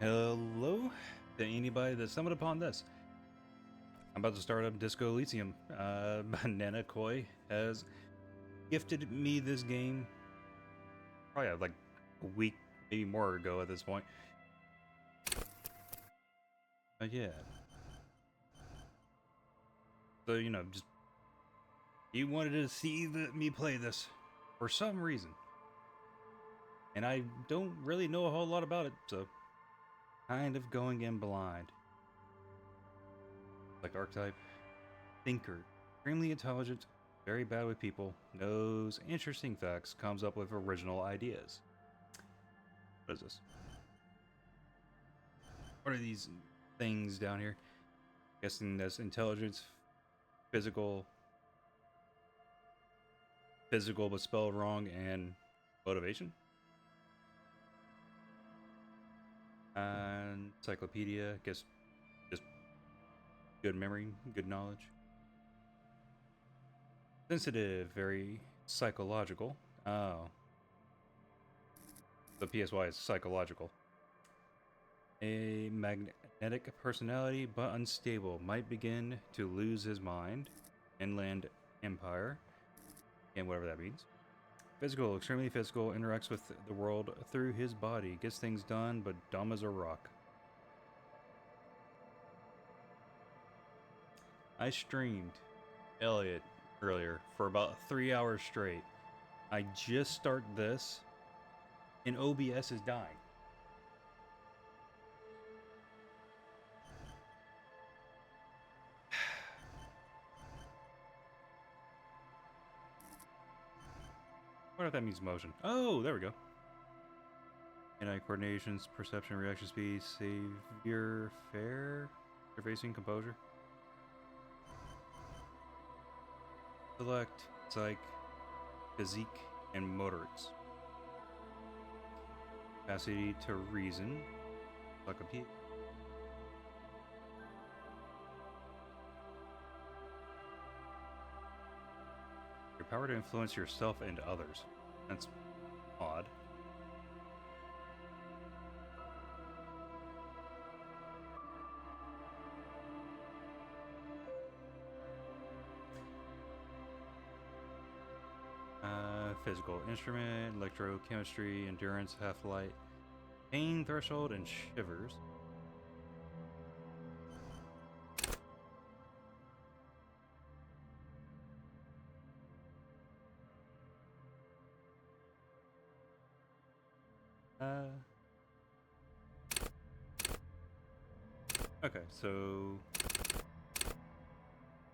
Hello to anybody that stumbled upon this. I'm about to start up Disco Elysium. Banana Koi has gifted me this game probably like a week, maybe more ago at this point. But yeah. So, just he wanted to see me play this for some reason. And I don't really know a whole lot about it, so kind of going in blind. Like archetype. Thinker. Extremely intelligent, very bad with people, knows interesting facts, comes up with original ideas. What is this? What are these things down here? Guessing that's intelligence, physical, but spelled wrong, and motivation. Encyclopedia, guess just good memory, good knowledge. Sensitive, very psychological. Oh. The PSY is psychological. A magnetic personality, but unstable. Might begin to lose his mind. Inland Empire. And whatever that means. Physical, extremely physical. Interacts with the world through his body. Gets things done, but dumb as a rock. I streamed Elliot earlier for about 3 hours straight. I just start this, and OBS is dying. I wonder if that means motion. Oh, there we go. Hand-eye coordinations, perception, reaction speed, savior, fair, interfacing, composure. Select, psych, physique, and motorics. Capacity to reason, like a P. Your power to influence yourself and others. That's odd. Physical instrument, electrochemistry, endurance, half-light, pain threshold, and shivers. Okay, so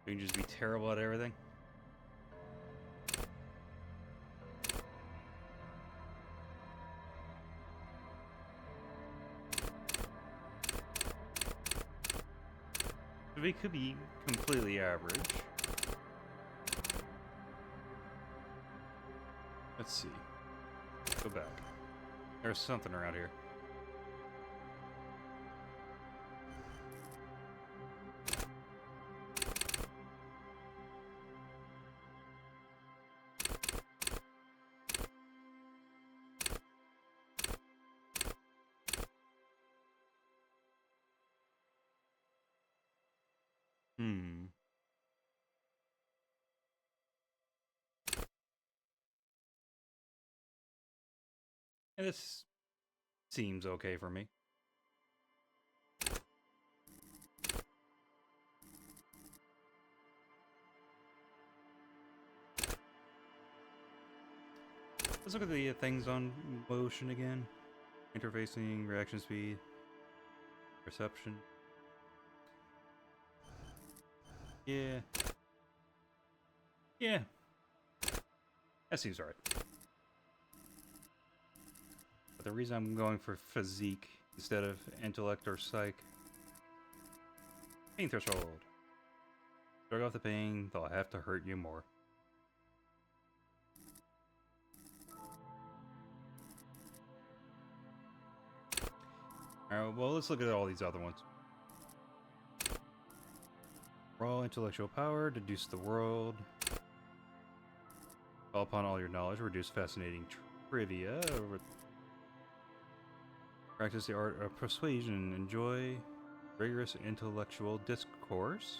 we can just be terrible at everything. We could be completely average. Let's see. Go back. There's something around here. Hmm. And this seems okay for me. Let's look at the things on motion again. Interfacing, reaction speed, perception. Yeah. Yeah. That seems right. But the reason I'm going for physique instead of intellect or psych. Pain threshold. Shrug off the pain, they'll have to hurt you more. Alright, well, let's look at all these other ones. Raw intellectual power, deduce the world. Call upon all your knowledge, reduce fascinating trivia. Practice the art of persuasion. Enjoy rigorous intellectual discourse.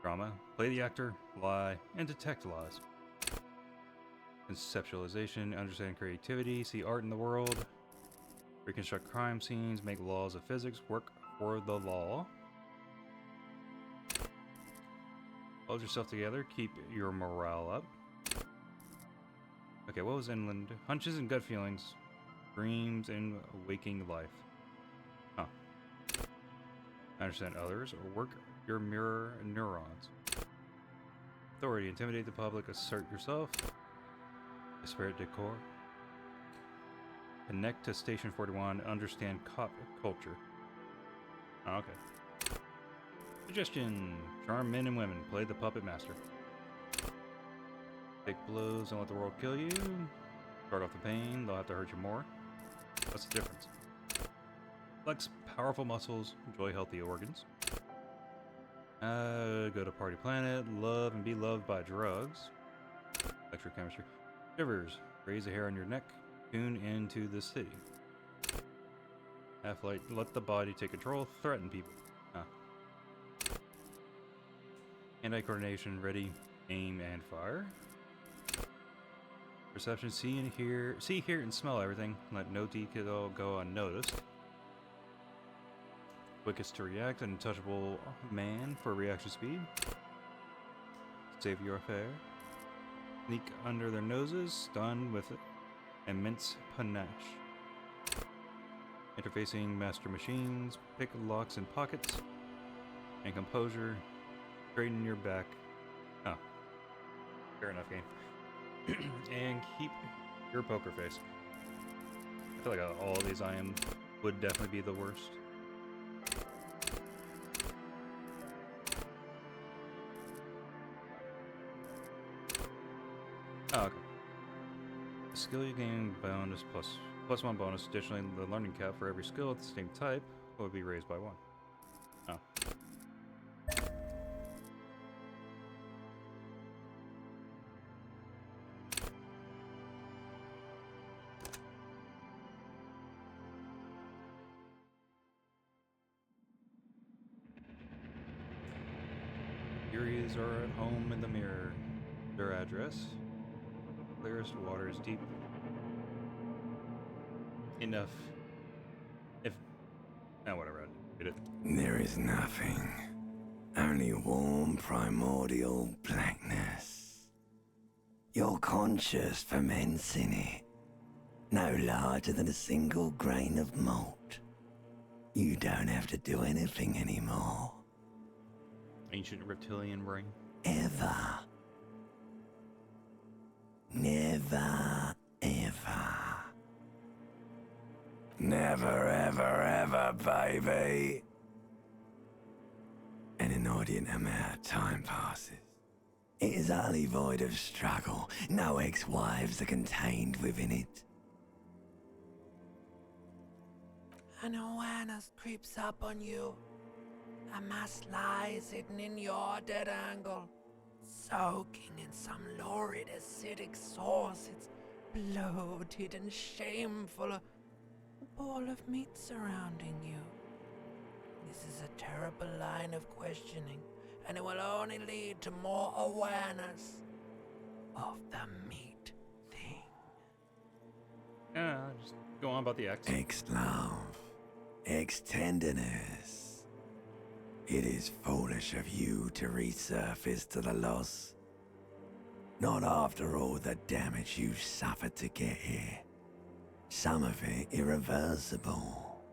Drama. Play the actor, lie, and detect lies. Conceptualization. Understand creativity. See art in the world. Reconstruct crime scenes. Make laws of physics. Work for the law. Hold yourself together. Keep your morale up. Okay, what was inland? Hunches and gut feelings. Dreams and waking life. Huh. Understand others or work your mirror neurons. Authority. Intimidate the public. Assert yourself. Disparate decor. Connect to Station 41. Understand culture. Oh, okay. Suggestion. Charm men and women. Play the puppet master. Take blows. Don't let the world kill you. Start off the pain. They'll have to hurt you more. What's the difference? Flex powerful muscles. Enjoy healthy organs. Go to Party Planet. Love and be loved by drugs. Electrochemistry. Shivers. Raise a hair on your neck. Tune into the city. Half-light. Let the body take control. Threaten people. Hand-eye coordination. Ready. Aim and fire. Perception. See, hear, and smell everything. Let no detail go unnoticed. Quickest to react. An untouchable man for reaction speed. Save your affair. Sneak under their noses. Stun with immense panache. Interfacing master machines. Pick locks and pockets. And composure. Straighten your back. Oh. Fair enough, game. And keep your poker face. I feel like all of these I am would definitely be the worst. Oh, okay. The skill you gain bonus plus 1 bonus. Additionally, the learning cap for every skill of the same type would be raised by 1. Oh. Furies are at home in the mirror. Their address. Clearest water is deep enough. If... Oh, whatever. I did it. There is nothing. Only warm primordial blackness. Your conscious ferments in it. No larger than a single grain of malt. You don't have to do anything anymore. Ancient reptilian brain. Ever. Never, ever. Never, ever, ever, baby. An inordinate amount of time passes. It is utterly void of struggle. No ex-wives are contained within it. An awareness creeps up on you. A mass lies hidden in your dead angle, soaking in some lurid acidic sauce. It's bloated and shameful, a ball of meat surrounding you. This is a terrible line of questioning, and it will only lead to more awareness of the meat thing. Yeah, just go on about the X. Ex-love, ex-tenderness. It is foolish of you to resurface to the loss. Not after all the damage you've suffered to get here. Some of it irreversible.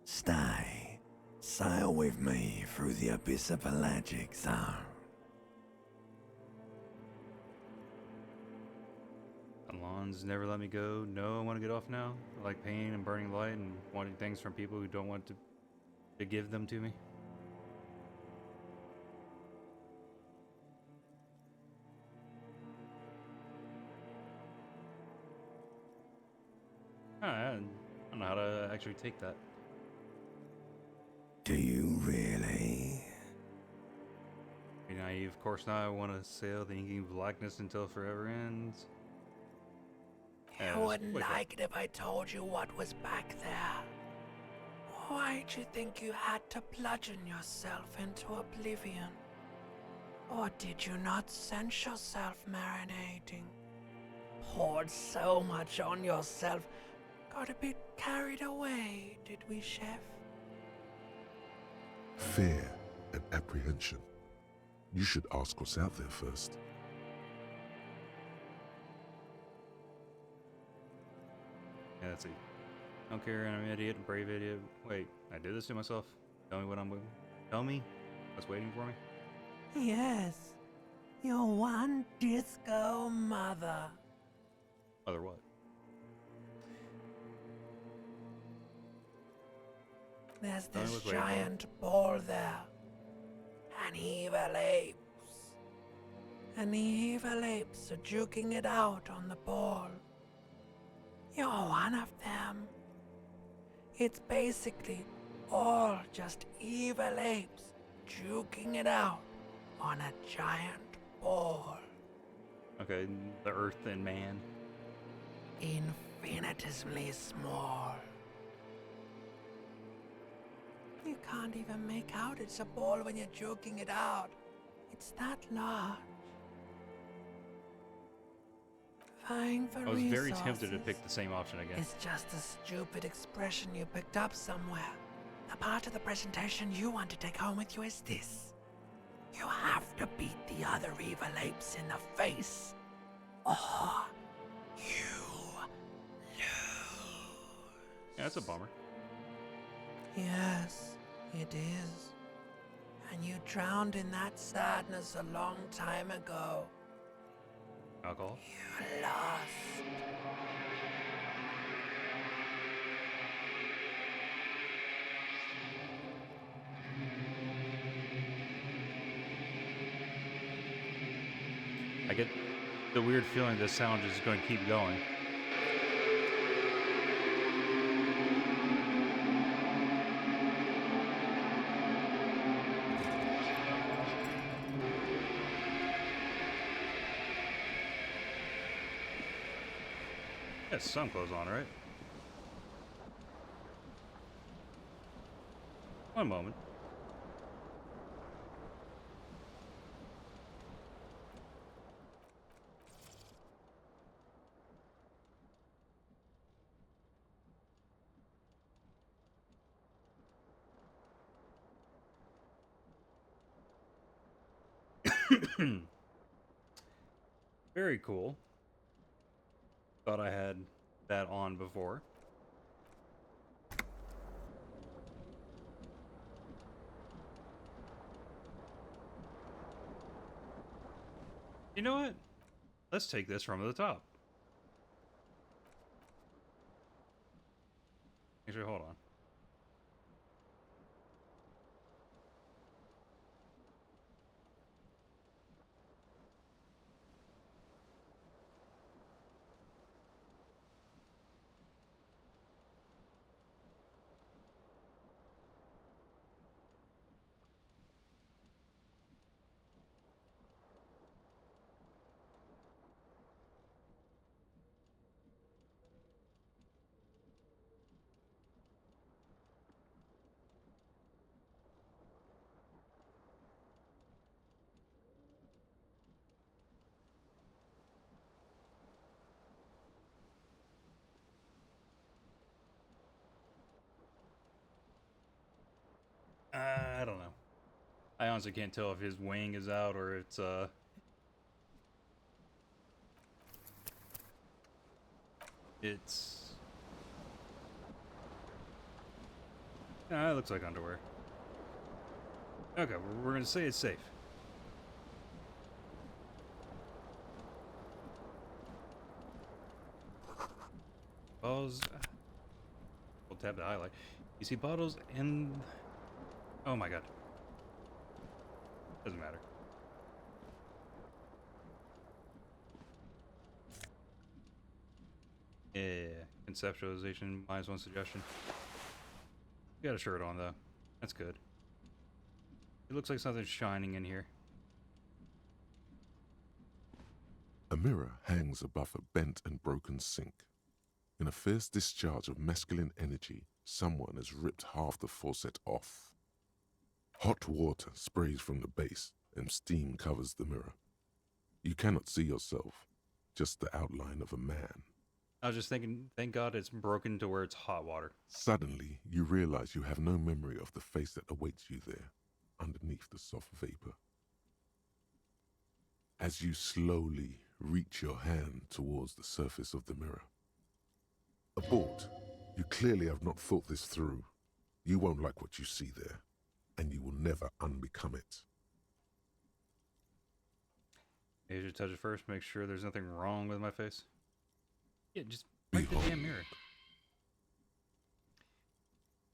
Stay. Sail with me through the abyss of pelagic zone. Alon's never let me go. No, I want to get off now. I like pain and burning light and wanting things from people who don't want to give them to me. I don't know how to actually take that. Do you really? Be naive, of course not. I want to sail the inky blackness until forever ends. You wouldn't wake up. like it if I told you what was back there. Why'd you think you had to bludgeon yourself into oblivion? Or did you not sense yourself marinating? Poured so much on yourself, got a bit carried away, did we, Chef? Fear and apprehension. You should ask what's out there first. Yeah, let's see. Don't care, I'm an idiot, brave idiot. Wait, I did this to myself? Tell me what I'm waiting. Tell me what's waiting for me? Yes, your one disco mother. Mother what? There's Tell me this what's waiting for me. giant ball there. And evil apes. And the evil apes are juking it out on the ball. You're one of them. It's basically all just evil apes juking it out on a giant ball. Okay, the Earth and man. Infinitesimally small. You can't even make out it's a ball when you're joking it out. It's that large. Vying for I was very tempted to resources pick the same option again. It's just a stupid expression you picked up somewhere. The part of the presentation you want to take home with you is this. You have to beat the other evil apes in the face, or you lose. Yeah, that's a bummer. Yes, it is. And you drowned in that sadness a long time ago. Alcohol? You lost. I get the weird feeling this sound is going to keep going. Yeah, sun clothes on, right? One moment. Very cool. Thought I had that on before. You know what? Let's take this from the top. Actually, hold on. I don't know. I honestly can't tell if his wing is out or it's it's it looks like underwear. Okay, we're gonna say it's safe. Bottles. We'll tap the highlight. You see bottles in. Oh my god. Doesn't matter. Yeah. Conceptualization -1 suggestion. You got a shirt on though. That's good. It looks like something's shining in here. A mirror hangs above a bent and broken sink. In a fierce discharge of masculine energy, someone has ripped half the faucet off. Hot water sprays from the base and steam covers the mirror. You cannot see yourself, just the outline of a man. I was just thinking, thank God it's broken to where it's hot water. Suddenly, you realize you have no memory of the face that awaits you there, underneath the soft vapor. As you slowly reach your hand towards the surface of the mirror. Abort. You clearly have not thought this through. You won't like what you see there, and you will never unbecome it. You should touch it first, make sure there's nothing wrong with my face. Yeah, just break the Behold. damn mirror.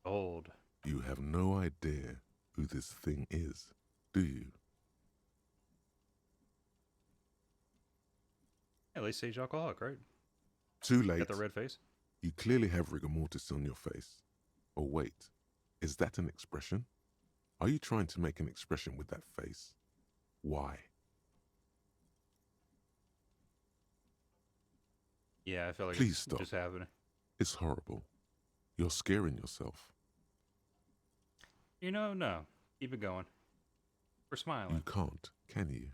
Old. You have no idea who this thing is, do you? Yeah, late stage alcoholic, right? Too late. Got the red face? You clearly have rigor mortis on your face. Or wait, is that an expression? Are you trying to make an expression with that face? Why? Yeah, I feel like Please it's stop. just happening. It's horrible. You're scaring yourself. You know, no. Keep it going. We're smiling. You can't, can you?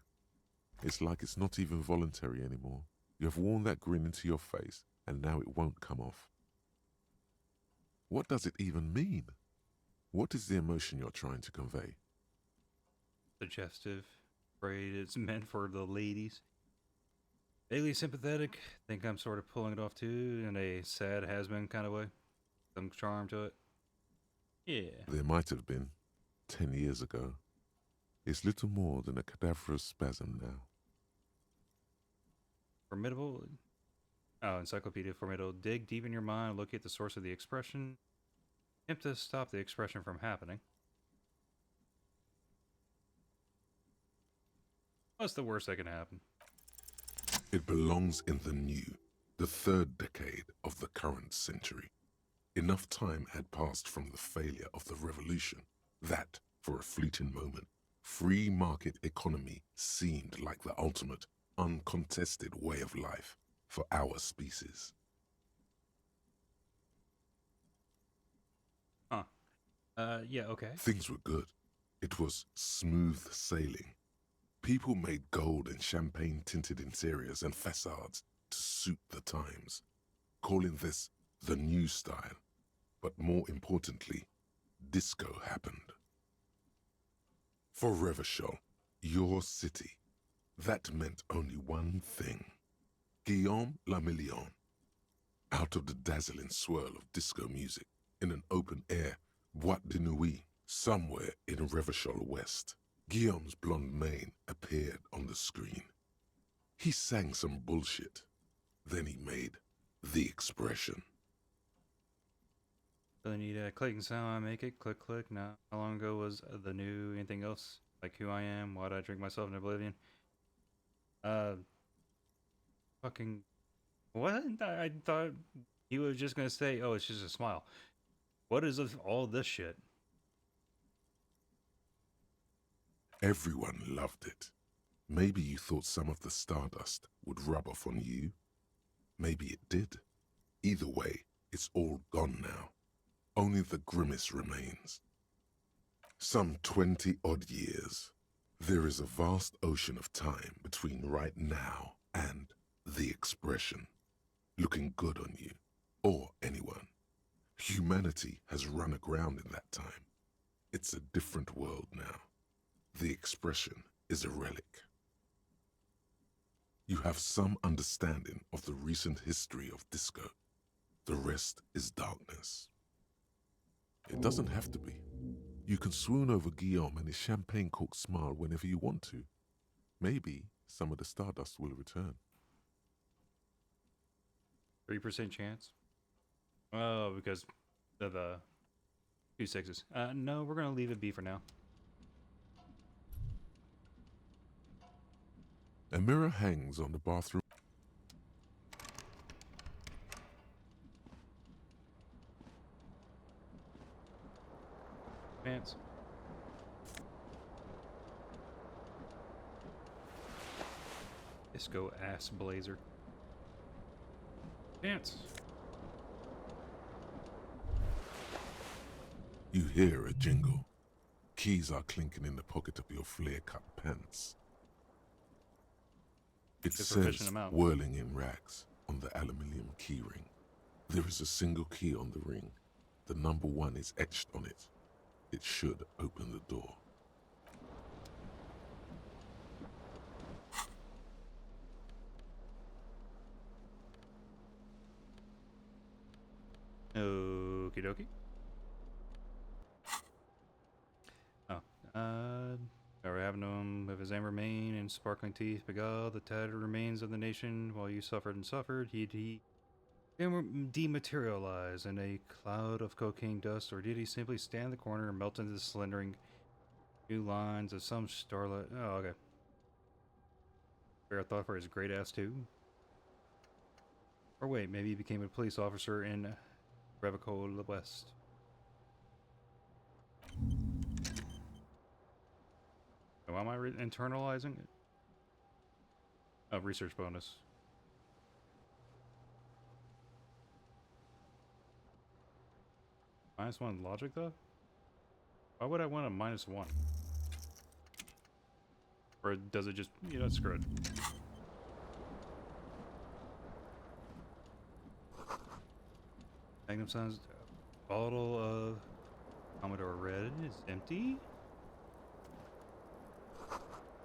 It's like it's not even voluntary anymore. You have worn that grin into your face, and now it won't come off. What does it even mean? What is the emotion you're trying to convey? Suggestive. Afraid it's meant for the ladies. Vaguely sympathetic. Think I'm sort of pulling it off too, in a sad has-been kind of way. Some charm to it. Yeah. There might have been, 10 years ago. It's little more than a cadaverous spasm now. Formidable. Oh, Encyclopedia Formidable. Dig deep in your mind, locate the source of the expression. Attempt to stop the expression from happening. What's the worst that can happen? It belongs in the new, the third decade of the current century. Enough time had passed from the failure of the revolution that, for a fleeting moment, free market economy seemed like the ultimate, uncontested way of life for our species. Huh. Yeah, okay. Things were good. It was smooth sailing. People made gold and champagne-tinted interiors and facades to suit the times, calling this the new style. But more importantly, disco happened. For Revachol, your city, that meant only one thing. Guillaume la Million. Out of the dazzling swirl of disco music, in an open-air boîte de nuit, somewhere in Revachol West, Guillaume's blonde mane appeared on the screen. He sang some bullshit. Then he made the expression. Really need a clicking sound. I make it. Click, click. Now, how long ago was the new? Anything else? Like who I am? Why'd I drink myself in oblivion? Fucking. What? I thought he was just gonna say, oh, it's just a smile. What is all this shit? Everyone loved it. Maybe you thought some of the stardust would rub off on you. Maybe it did. Either way, it's all gone now. Only the grimace remains. Some 20-odd years. There is a vast ocean of time between right now and the expression. Looking good on you, or anyone. Humanity has run aground in that time. It's a different world now. The expression is a relic. You have some understanding of the recent history of disco. The rest is darkness. It doesn't have to be. You can swoon over Guillaume and his champagne-corked smile whenever you want to. Maybe some of the stardust will return. 3% chance? Oh, because of the 2 sixes. No, we're gonna leave it be for now. A mirror hangs on the bathroom. Pants. Disco ass blazer. Dance. You hear a jingle. Keys are clinking in the pocket of your flare-cut pants. It Sufficient says amount. whirling in rags on the aluminium keyring. There is a single key on the ring. The number 1 is etched on it. It should open the door. Okie dokie. Oh, Never having him with his amber mane and sparkling teeth beguiled the tattered remains of the nation while you suffered and suffered. He dematerialize in a cloud of cocaine dust, or did he simply stand in the corner and melt into the slendering new lines of some starlight? Oh, okay. Fair thought for his great ass too. Or wait, maybe he became a police officer in Revico West. Why am I internalizing it? Oh, research bonus. -1 logic though? Why would I want a -1? Or does it just, you know, screw it. Magnum Sun's bottle of Commodore Red is empty.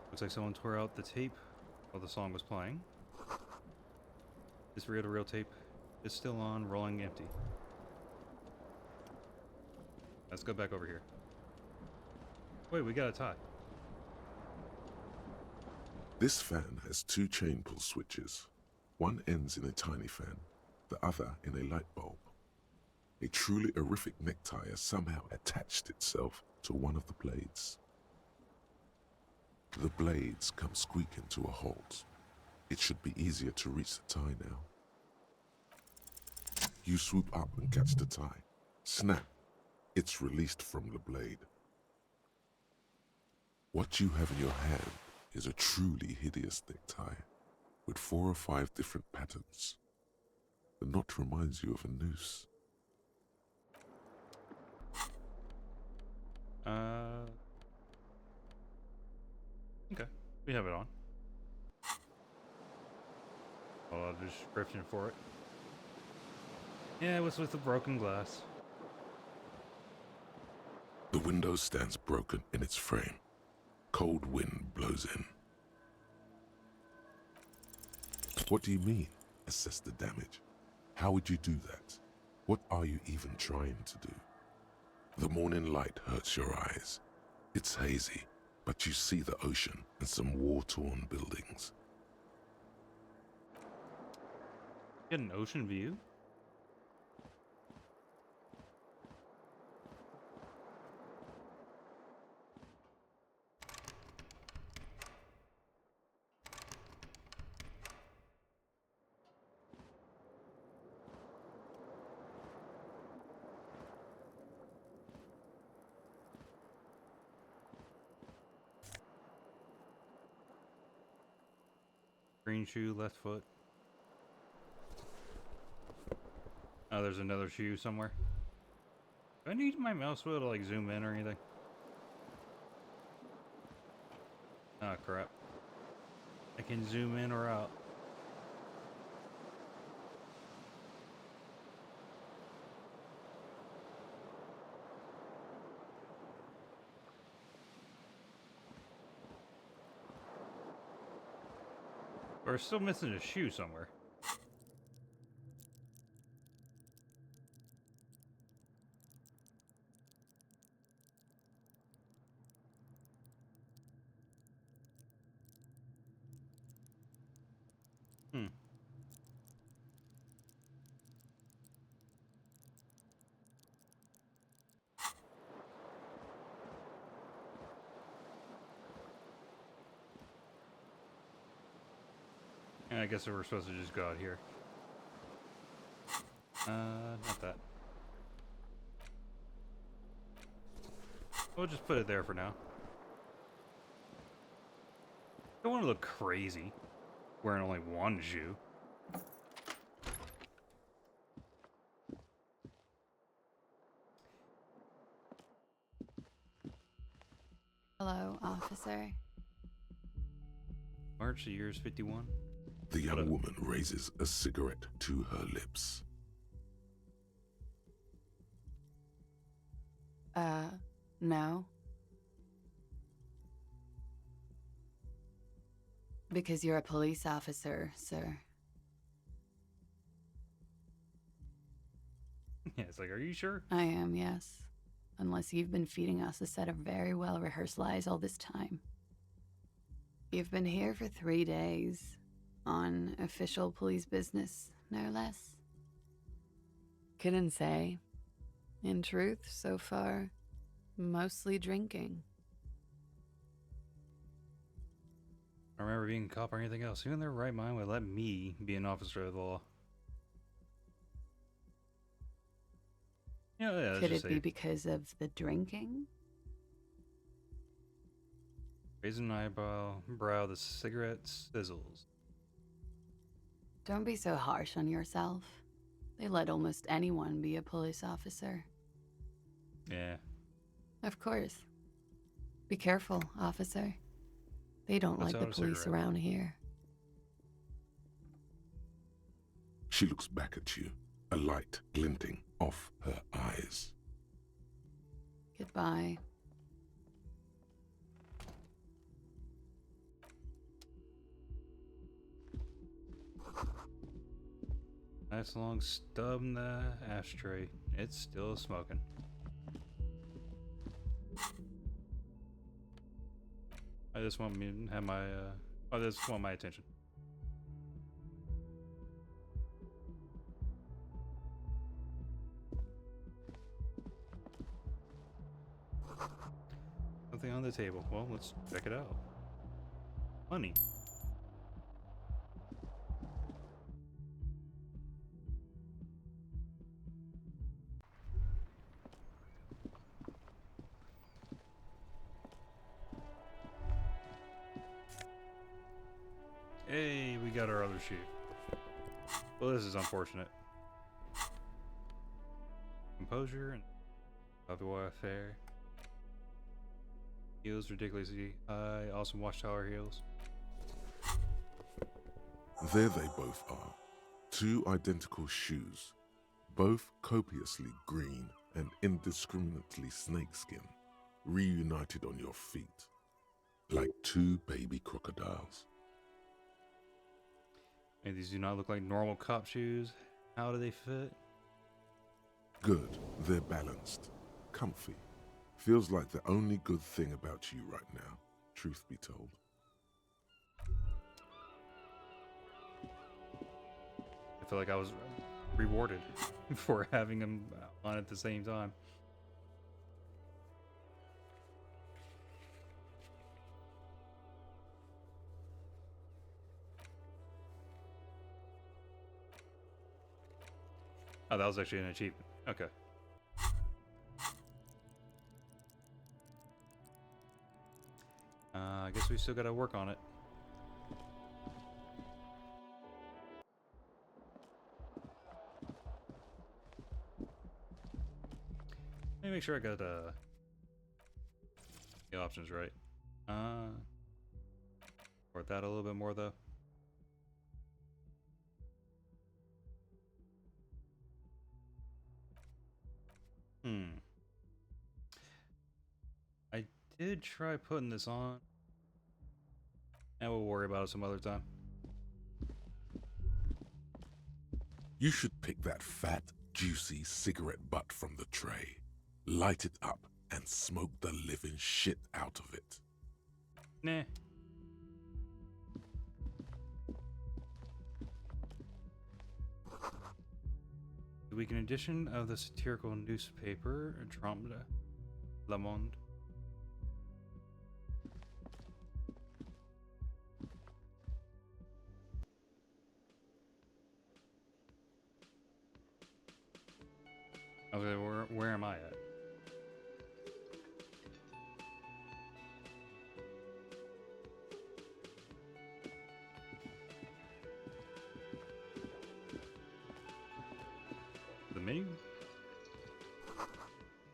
Looks like someone tore out the tape while the song was playing. This reel-to-reel tape is still on, rolling empty. Let's go back over here. Wait, we got a tie. This fan has 2 chain pull switches. One ends in a tiny fan, the other in a light bulb. A truly horrific necktie has somehow attached itself to one of the blades. The blades come squeaking to a halt. It should be easier to reach the tie now. You swoop up and catch the tie. Snap! It's released from the blade. What you have in your hand is a truly hideous necktie with 4 or 5 different patterns. The knot reminds you of a noose. Okay. We have it on. A description for it. Yeah, it was with the broken glass. The window stands broken in its frame. Cold wind blows in. What do you mean, assess the damage? How would you do that? What are you even trying to do? The morning light hurts your eyes. It's hazy, but you see the ocean and some war-torn buildings. Get an ocean view? Green shoe, left foot. Oh, there's another shoe somewhere. Do I need my mouse wheel to like zoom in or anything? Ah, crap. I can zoom in or out. We're still missing a shoe somewhere. Hmm. Yeah, I guess we're supposed to just go out here. Not that. We'll just put it there for now. Don't want to look crazy. wearing only one shoe. Hello, officer. March, the year is 51. The young Hello. woman raises a cigarette to her lips. No. Because you're a police officer, sir. Yeah, it's like, are you sure? I am, yes. Unless you've been feeding us a set of very well-rehearsed lies all this time. You've been here for 3 days. On official police business, no less. Couldn't say. In truth, so far, mostly drinking. I don't remember being a cop or anything else. Who in their right mind would let me be an officer of the law? Yeah, let's Could just it be say because of the drinking? raising an eyebrow, the cigarette sizzles. Don't be so harsh on yourself. They let almost anyone be a police officer. Yeah. Of course. Be careful, officer. They don't Puts like the out a police cigarette. around here. She looks back at you, a light glinting off her eyes. Goodbye. Nice long stub in the ashtray. It's still smoking. I just want me to have my I just want my attention. Something on the table. Well, let's check it out. Money. Hey, we got our other shoe. Well, this is unfortunate. Composure and savoir faire. Heels ridiculously high. Awesome watchtower heels. There they both are. Two identical shoes, both copiously green and indiscriminately snakeskin, reunited on your feet, like two baby crocodiles. Hey, these do not look like normal cop shoes. How do they fit? Good, they're balanced, comfy. Feels like the only good thing about you right now, truth be told. I feel like I was rewarded for having them on at the same time. Oh, that was actually an achievement. Okay. I guess we still gotta work on it. Let me make sure I got the options right. Work that a little bit more though. I did try putting this on. And we'll worry about it some other time. You should pick that fat, juicy cigarette butt from the tray, light it up, and smoke the living shit out of it. Nah. The weekend edition of the satirical newspaper, Trompe Le Monde. Okay, where am I at?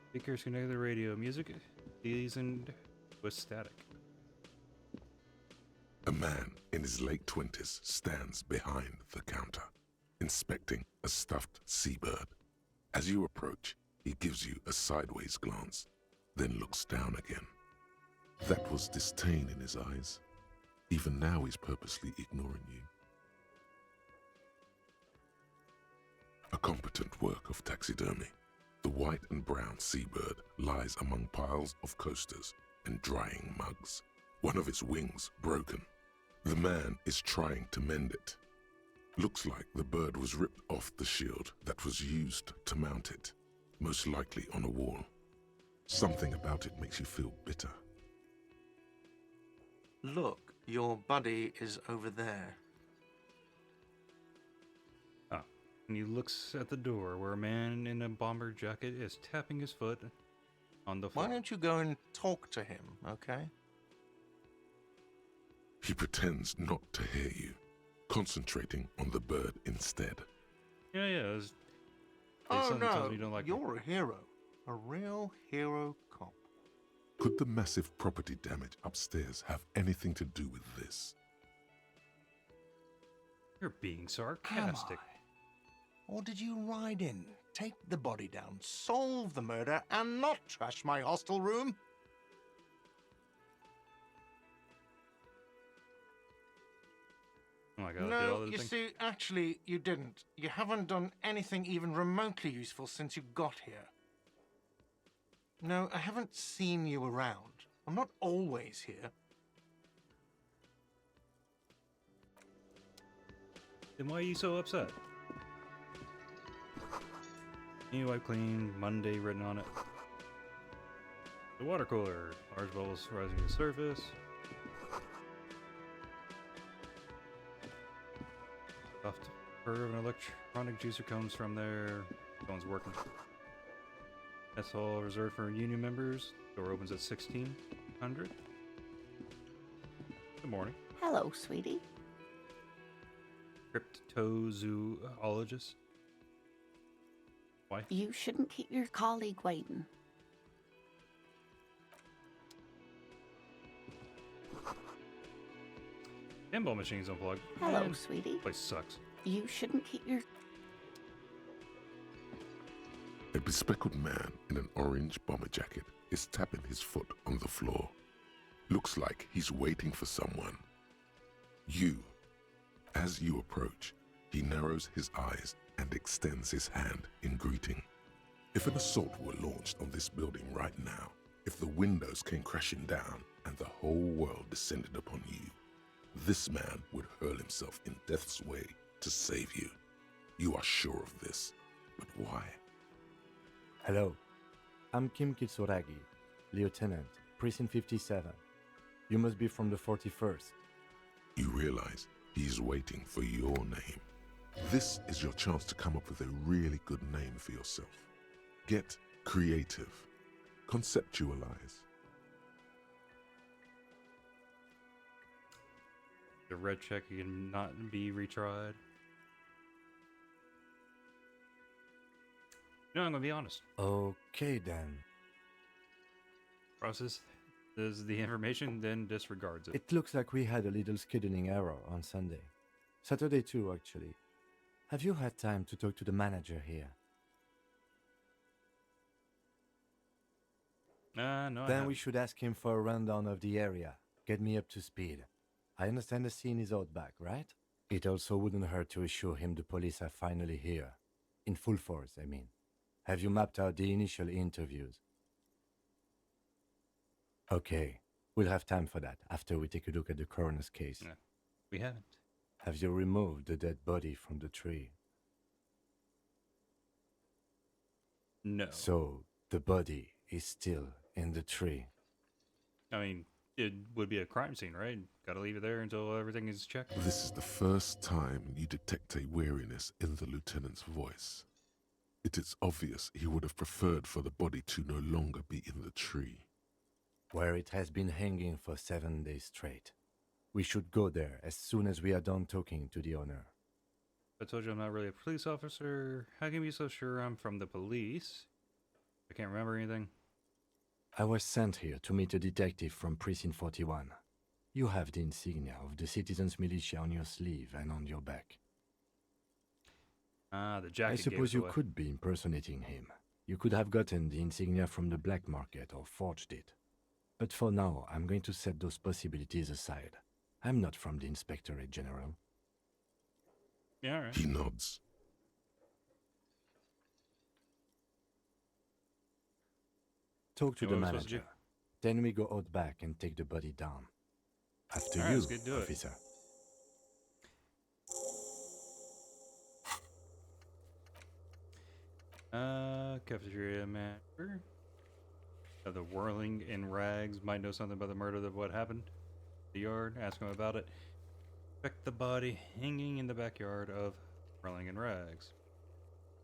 Speakers connected to the radio. Music seasoned with static. A man in his late 20s stands behind the counter, inspecting a stuffed seabird. As you approach, he gives you a sideways glance, then looks down again. That was disdain in his eyes. Even now he's purposely ignoring you. A competent work of taxidermy. The white and brown seabird lies among piles of coasters and drying mugs. One of its wings broken. The man is trying to mend it. Looks like the bird was ripped off the shield that was used to mount it, most likely on a wall. Something about it makes you feel bitter. Look, your buddy is over there. Ah, and he looks at the door where a man in a bomber jacket is tapping his foot on the floor. Why don't you go and talk to him, okay? He pretends not to hear you, concentrating on the bird instead. Yeah, it's Oh something tells no, me you don't like me. you're a hero. A real hero cop. Could the massive property damage upstairs have anything to do with this? You're being Am sarcastic. I? Or did you ride in, take the body down, solve the murder, and not trash my hostel room? Oh my god, I did all No, the you things. see, actually, you didn't. You haven't done anything even remotely useful since you got here. No, I haven't seen you around. I'm not always here. Then why are you so upset? New wipe clean, Monday written on it. The water cooler, large bubbles rising to the surface. Soft purr of an electronic juicer comes from there. Phone's working. That's all reserved for union members. Door opens at 1600. Good morning. Hello, sweetie. Cryptozoologist. Wife. You shouldn't keep your colleague waiting. Pinball machines unplugged. Hello, Man, sweetie. place sucks. You shouldn't keep your... A bespectacled man in an orange bomber jacket is tapping his foot on the floor. Looks like he's waiting for someone. You. As you approach, he narrows his eyes and extends his hand in greeting. If an assault were launched on this building right now, if the windows came crashing down and the whole world descended upon you, this man would hurl himself in death's way to save you. You are sure of this, but why? Hello, I'm Kim Kitsuragi, Lieutenant, Precinct 57. You must be from the 41st. You realize he's waiting for your name. This is your chance to come up with a really good name for yourself. Get creative. Conceptualize. The red check cannot be retried. No, I'm gonna be honest. Okay then. Process is the information, then disregards it. It looks like we had a little scheduling error on Sunday. Saturday too, actually. Have you had time to talk to the manager here? No, I Then haven't. we should ask him for a rundown of the area. Get me up to speed. I understand the scene is out back, right? It also wouldn't hurt to assure him the police are finally here. In full force, I mean. Have you mapped out the initial interviews? Okay, we'll have time for that after we take a look at the coroner's case. No, we haven't. Have you removed the dead body from the tree? No. So, the body is still in the tree. I mean, it would be a crime scene, right? Gotta leave it there until everything is checked. This is the first time you detect a weariness in the lieutenant's voice. It is obvious he would have preferred for the body to no longer be in the tree. Where it has been hanging for 7 days straight. We should go there as soon as we are done talking to the owner. I told you I'm not really a police officer. How can you be so sure I'm from the police? I can't remember anything. I was sent here to meet a detective from Precinct 41. You have the insignia of the Citizens Militia on your sleeve and on your back. Ah, the I jacket gave suppose us you away. could be impersonating him. You could have gotten the insignia from the black market or forged it. But for now, I'm going to set those possibilities aside. I'm not from the Inspectorate General. Yeah, all right. He nods. Talk to Yeah, the what are we supposed to do? manager. Then we go out back and take the body down. After All right, you, let's get to it. officer. Cafeteria manager. The whirling in rags might know something about the murder of what happened. The yard, ask him about it. Check the body hanging in the backyard of whirling in rags.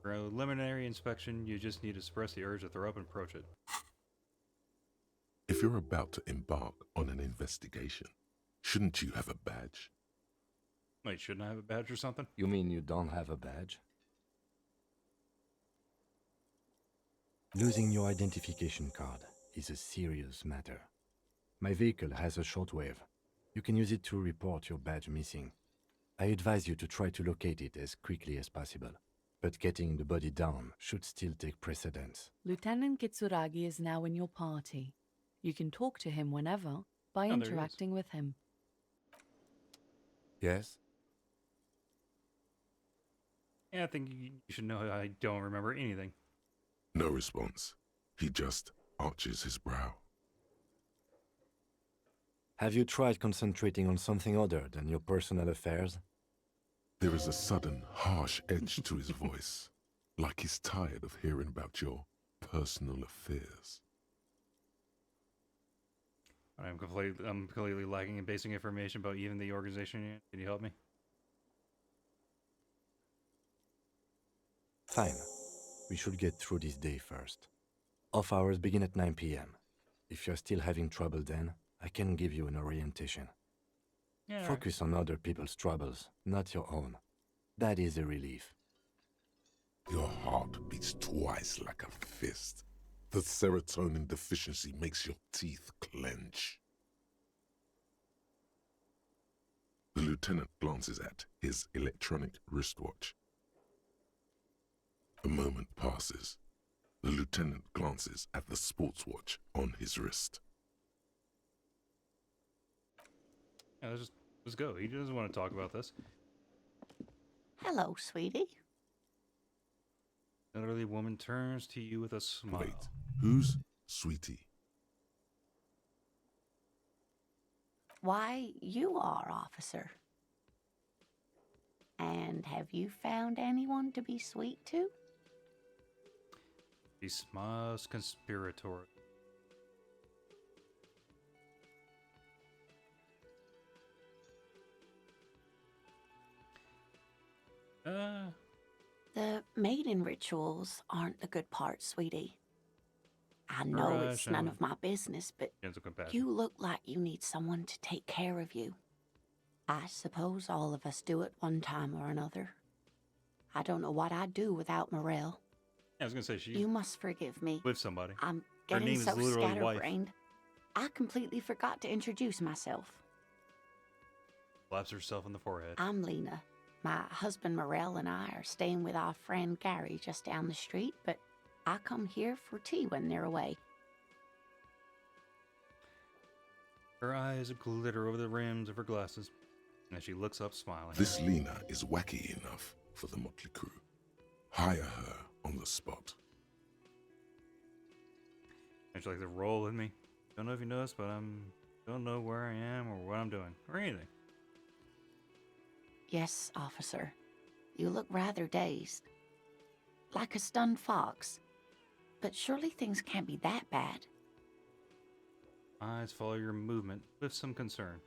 For a preliminary inspection, you just need to suppress the urge to throw up and approach it. If you're about to embark on an investigation, shouldn't you have a badge? Wait, shouldn't I have a badge or something? You mean you don't have a badge? Losing your identification card is a serious matter. My vehicle has a shortwave. You can use it to report your badge missing. I advise you to try to locate it as quickly as possible, but getting the body down should still take precedence. Lieutenant Kitsuragi is now in your party. You can talk to him whenever by Oh, there he is. interacting with him. Yes? Yeah, I think you should know I don't remember anything. No response. He just arches his brow. Have you tried concentrating on something other than your personal affairs? There is a sudden, harsh edge to his voice, like he's tired of hearing about your personal affairs. I'm completely lacking in basic information about even the organization. Can you help me? Fine. We should get through this day first. Off hours begin at 9 p.m. If you're still having trouble then, I can give you an orientation. Yeah. all right. Focus on other people's troubles, not your own. That is a relief. Your heart beats twice like a fist. The serotonin deficiency makes your teeth clench. The lieutenant glances at his electronic wristwatch. A moment passes. The lieutenant glances at the sports watch on his wrist. Yeah, let's go. He doesn't want to talk about this. Hello, sweetie. The elderly woman turns to you with a smile. Wait, who's Sweetie? Why, you are, officer. And have you found anyone to be sweet to? He smiles conspiratorially. The mating rituals aren't the good part, sweetie. I know it's none of my business, but Gentle compassion. you look like you need someone to take care of you. I suppose all of us do at one time or another. I don't know what I'd do without Morel. Yeah, I was gonna say she You must forgive me. with somebody. I'm Her name getting is so literally wife. scatterbrained. I completely forgot to introduce myself. Slaps herself in the forehead. I'm Lena. My husband Morel and I are staying with our friend Gary just down the street, but I come here for tea when they're away. Her eyes glitter over the rims of her glasses as she looks up smiling. This Lena is wacky enough for the motley crew. Hire her on the spot. And she likes to roll with me. Don't know if you noticed, but don't know where I am or what I'm doing or anything. Yes, officer. You look rather dazed. Like a stunned fox. But surely things can't be that bad. Eyes follow your movement with some concern.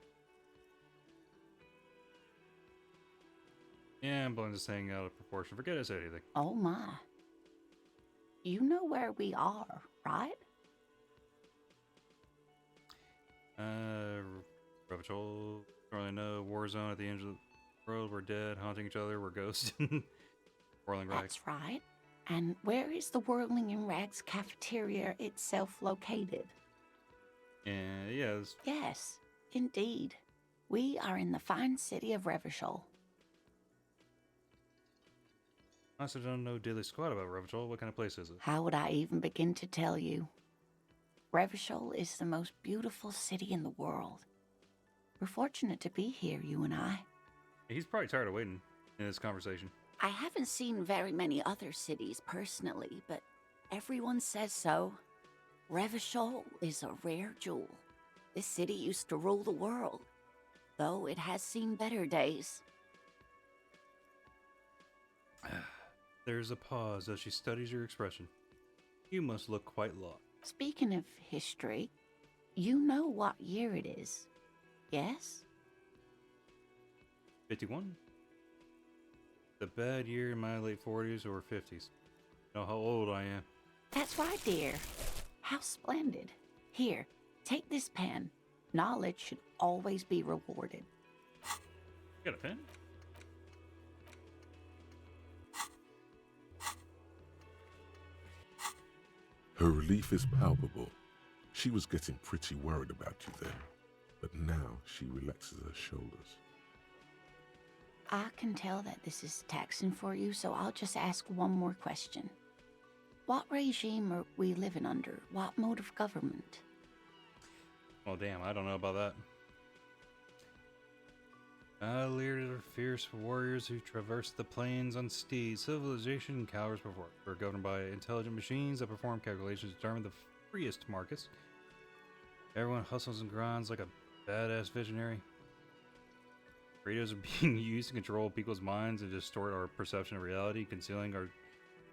Yeah, I'm blowing this thing out of proportion. Forget I said anything. Oh my. You know where we are, right? Road patrol. Don't really know. War zone at the end of the world. We're dead, haunting each other. We're ghosts. Whirling rags. That's right. And where is the Whirling in Rags cafeteria itself located? And yeah, it's Yes, indeed. We are in the fine city of Revachol. I also don't know diddly squat about Revachol. What kind of place is it? How would I even begin to tell you? Revachol is the most beautiful city in the world. We're fortunate to be here, you and I. He's probably tired of waiting in this conversation. I haven't seen very many other cities personally, but everyone says so. Revachol is a rare jewel. This city used to rule the world, though it has seen better days. There's a pause as she studies your expression. You must look quite lost. Speaking of history, you know what year it is, yes? 51? The bad year in my late 40s or 50s. Know how old I am. That's right, dear. How splendid. Here, take this pen. Knowledge should always be rewarded. You got a pen? Her relief is palpable. She was getting pretty worried about you then, but now she relaxes her shoulders. I can tell that this is taxing for you, so I'll just ask one more question. What regime are we living under? What mode of government? Oh, damn, I don't know about that. Leered are fierce warriors who traverse the plains on steeds. Civilization cowers before. We're governed by intelligent machines that perform calculations to determine the freest markets. Everyone hustles and grinds like a badass visionary. Radios are being used to control people's minds and distort our perception of reality, concealing our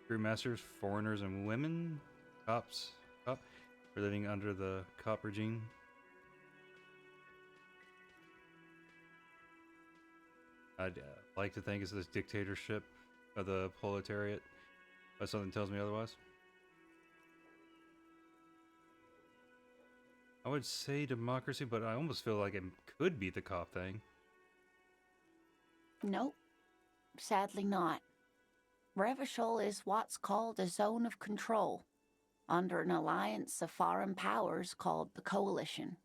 true masters, foreigners and women. Cops. We're living under the cop regime. I'd like to think it's this dictatorship of the proletariat, but something tells me otherwise. I would say democracy, but I almost feel like it could be the cop thing. Nope. Sadly not. Revachol is what's called a zone of control, under an alliance of foreign powers called the Coalition.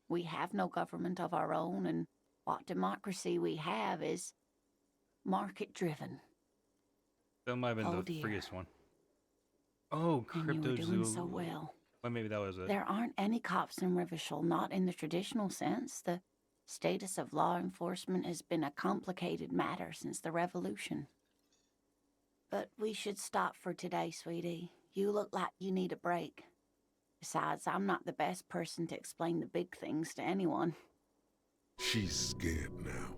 We have no government of our own, and what democracy we have is market-driven. That might have been Oh, the dear. freest one. Oh, And you were crypto doing zoo. so well. Well, maybe that was it. There aren't any cops in Revachol, not in the traditional sense. The status of law enforcement has been a complicated matter since the revolution. But we should stop for today, sweetie. You look like you need a break. Besides, I'm not the best person to explain the big things to anyone. She's scared now.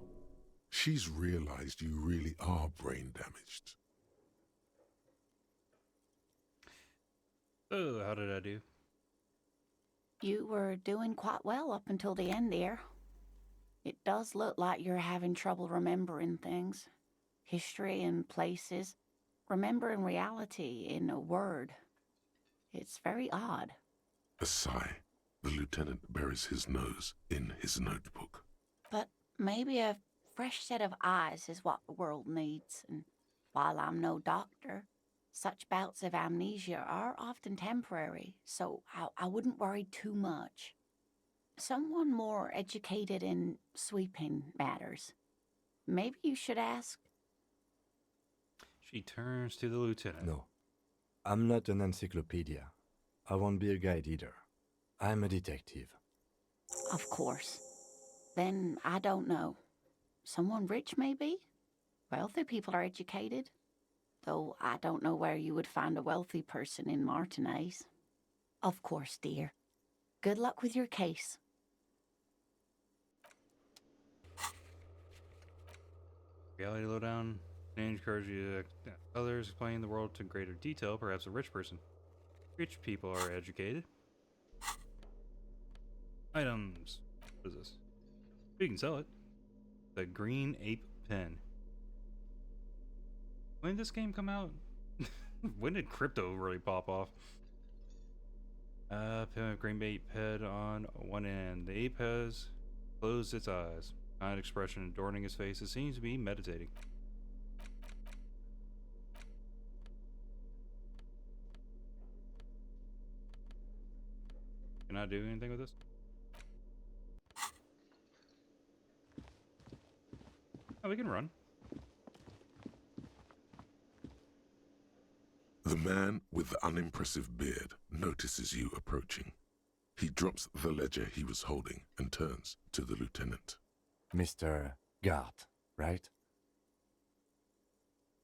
She's realized you really are brain damaged. Oh, how did I do? You were doing quite well up until the end there. It does look like you're having trouble remembering things. History and places. Remembering reality in a word. It's very odd. A sigh. The lieutenant buries his nose in his notebook. But maybe a fresh set of eyes is what the world needs. And while I'm no doctor, such bouts of amnesia are often temporary, so I wouldn't worry too much. Someone more educated in sweeping matters. Maybe you should ask. She turns to the lieutenant. No, I'm not an encyclopedia. I won't be a guide either. I'm a detective. Of course. Then I don't know. Someone rich, maybe? Wealthy people are educated. Though I don't know where you would find a wealthy person in Martinez. Of course, dear. Good luck with your case. Reality lowdown. And encourage you to others explain the world to greater detail, perhaps a rich person. Rich people are educated. Items. What is this? We can sell it. The Green Ape Pen. When did this game come out? When did crypto really pop off? Pen of Green Ape head on one end. The ape has closed its eyes. Kind expression adorning his face. It seems to be meditating. Can I do anything with this? Oh, we can run. The man with the unimpressive beard notices you approaching. He drops the ledger he was holding and turns to the lieutenant. Mr. Gart, right?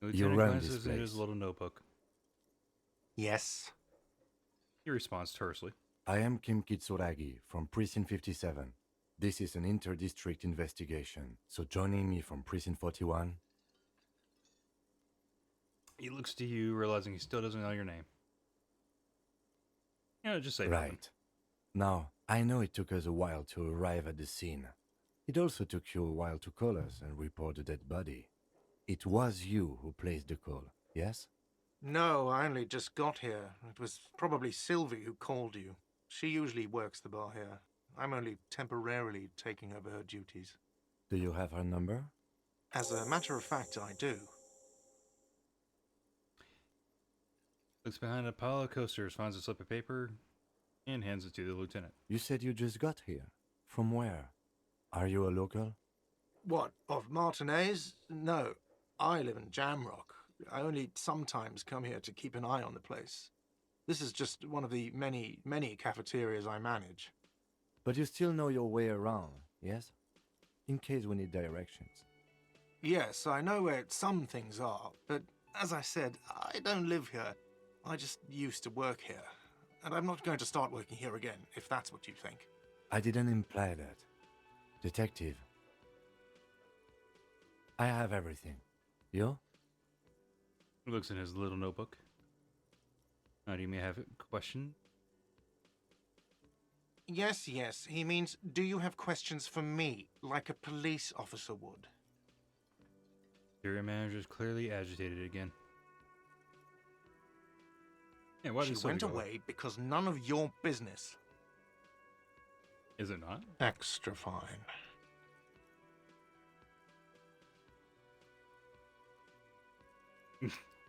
The You lieutenant run glances this in his place. little notebook. Yes. He responds tersely. I am Kim Kitsuragi from Precinct 57. This is an inter-district investigation, so joining me from Precinct 41? He looks to you, realizing he still doesn't know your name. Just say nothing. Right. Now, I know it took us a while to arrive at the scene. It also took you a while to call us and report the dead body. It was you who placed the call, yes? No, I only just got here. It was probably Sylvie who called you. She usually works the bar here. I'm only temporarily taking over her duties. Do you have her number? As a matter of fact, I do. Looks behind a pile of coasters, finds a slip of paper, and hands it to the lieutenant. You said you just got here. From where? Are you a local? What, of Martinez? No, I live in Jamrock. I only sometimes come here to keep an eye on the place. This is just one of the many, many cafeterias I manage. But you still know your way around, yes? In case we need directions. Yes, I know where some things are, but as I said, I don't live here. I just used to work here. And I'm not going to start working here again, if that's what you think. I didn't imply that. Detective. I have everything. You? He looks in his little notebook. Do you may have a question? Yes, yes. He means, do you have questions for me, like a police officer would? The area manager is clearly agitated again. Yeah, why She did Sylvie went go? away because none of your business. Is it not? Extra fine.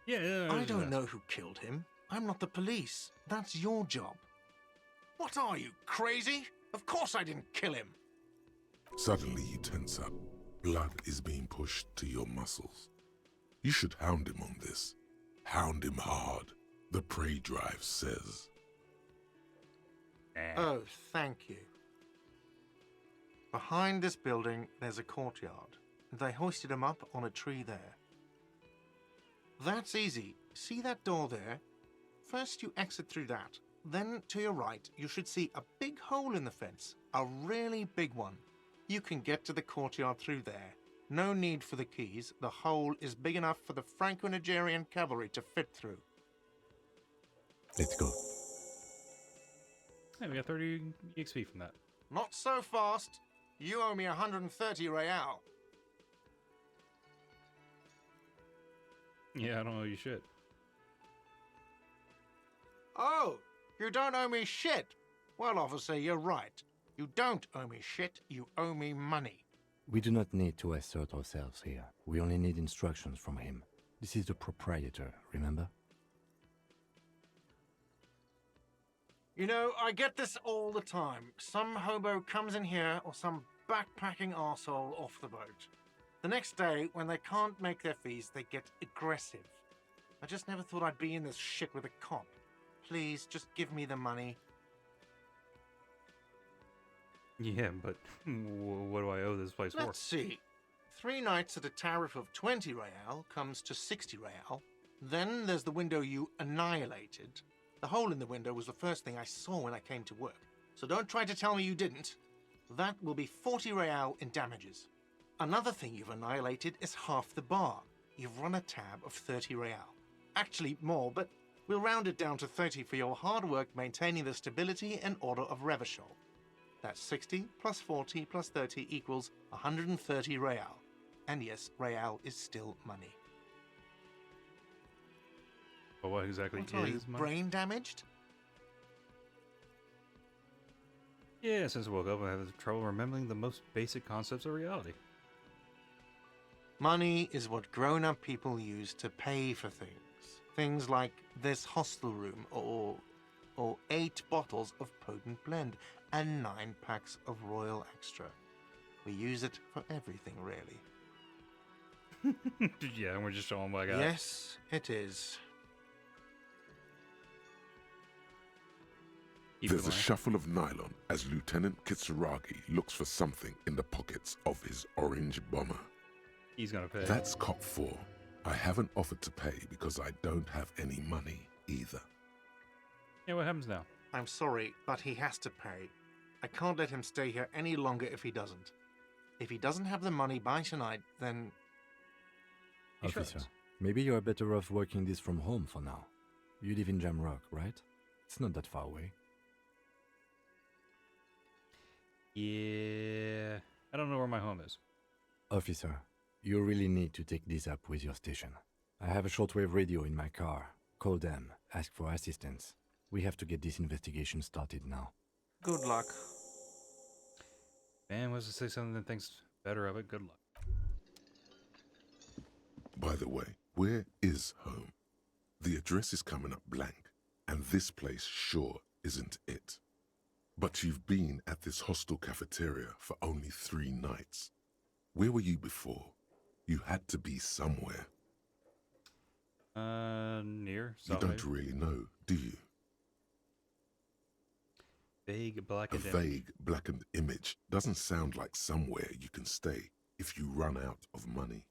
Yeah, I was don't just know who killed him. I'm not the police. That's your job. What are you, crazy? Of course I didn't kill him. Suddenly you tense up. Blood is being pushed to your muscles. You should hound him on this. Hound him hard, the prey drive says. asking. Oh, thank you. Behind this building, there's a courtyard. They hoisted him up on a tree there. That's easy. See that door there? First you exit through that. Then, to your right, you should see a big hole in the fence. A really big one. You can get to the courtyard through there. No need for the keys. The hole is big enough for the Franco-Nigerian cavalry to fit through. Let's go. Hey, we got 30 XP from that. Not so fast. You owe me 130 real. Yeah, I don't know you should. Oh, you don't owe me shit. Well, officer, you're right. You don't owe me shit. You owe me money. We do not need to assert ourselves here. We only need instructions from him. This is the proprietor, remember? You know, I get this all the time. Some hobo comes in here or some backpacking arsehole off the boat. The next day, when they can't make their fees, they get aggressive. I just never thought I'd be in this shit with a cop. Please, just give me the money. Yeah, but what do I owe this place Let's see. 3 nights at a tariff of 20 real comes to 60 real. Then there's the window you annihilated. The hole in the window was the first thing I saw when I came to work. So don't try to tell me you didn't. That will be 40 real in damages. Another thing you've annihilated is half the bar. You've run a tab of 30 real. Actually more, but we'll round it down to 30 for your hard work maintaining the stability and order of Revachol. That's 60 plus 40 plus 30 equals 130 real. And yes, real is still money. But what exactly What are you, is money? brain damaged? Yeah, since I woke up, I have trouble remembering the most basic concepts of reality. Money is what grown-up people use to pay for things. Things like this hostel room or or 8 bottles of potent blend, and 9 packs of Royal Extra. We use it for everything, really. Yeah, and we're just showing what I got. Yes, it is. Keep There's it a in mind. shuffle of nylon as Lieutenant Kitsuragi looks for something in the pockets of his orange bomber. He's gonna pay. That's cop 4. I haven't offered to pay because I don't have any money either. Yeah, what happens now? I'm sorry, but he has to pay. I can't let him stay here any longer if he doesn't. If he doesn't have the money by tonight, then... He Officer, shrugs. maybe you're better off working this from home for now. You live in Jamrock, right? It's not that far away. Yeah, I don't know where my home is. Officer, you really need to take this up with your station. I have a shortwave radio in my car. Call them, ask for assistance. We have to get this investigation started now. Good luck. Man wants to say something that thinks better of it. Good luck. By the way, where is home? The address is coming up blank, and this place sure isn't it. But you've been at this hostel cafeteria for only 3 nights. Where were you before? You had to be somewhere. Near. You South don't maybe? really know, do you? Vague A blackened image. vague, blackened image doesn't sound like somewhere you can stay if you run out of money.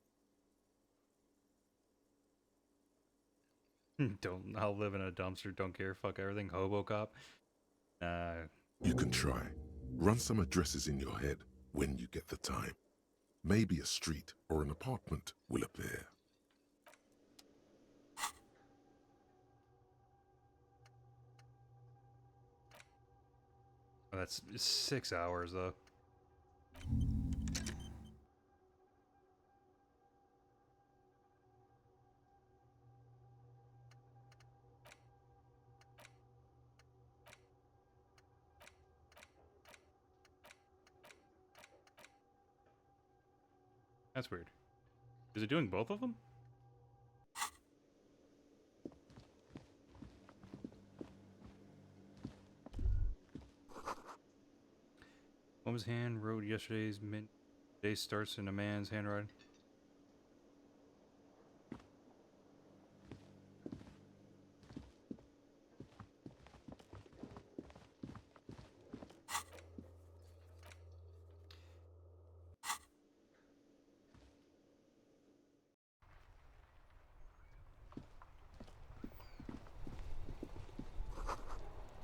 Don't. I'll live in a dumpster. Don't care. Fuck everything. Hobo cop. You can try. Run some addresses in your head when you get the time. Maybe a street or an apartment will appear. Oh, that's 6 hours though. That's weird. Is it doing both of them? Woman's hand wrote yesterday's day starts in a man's handwriting.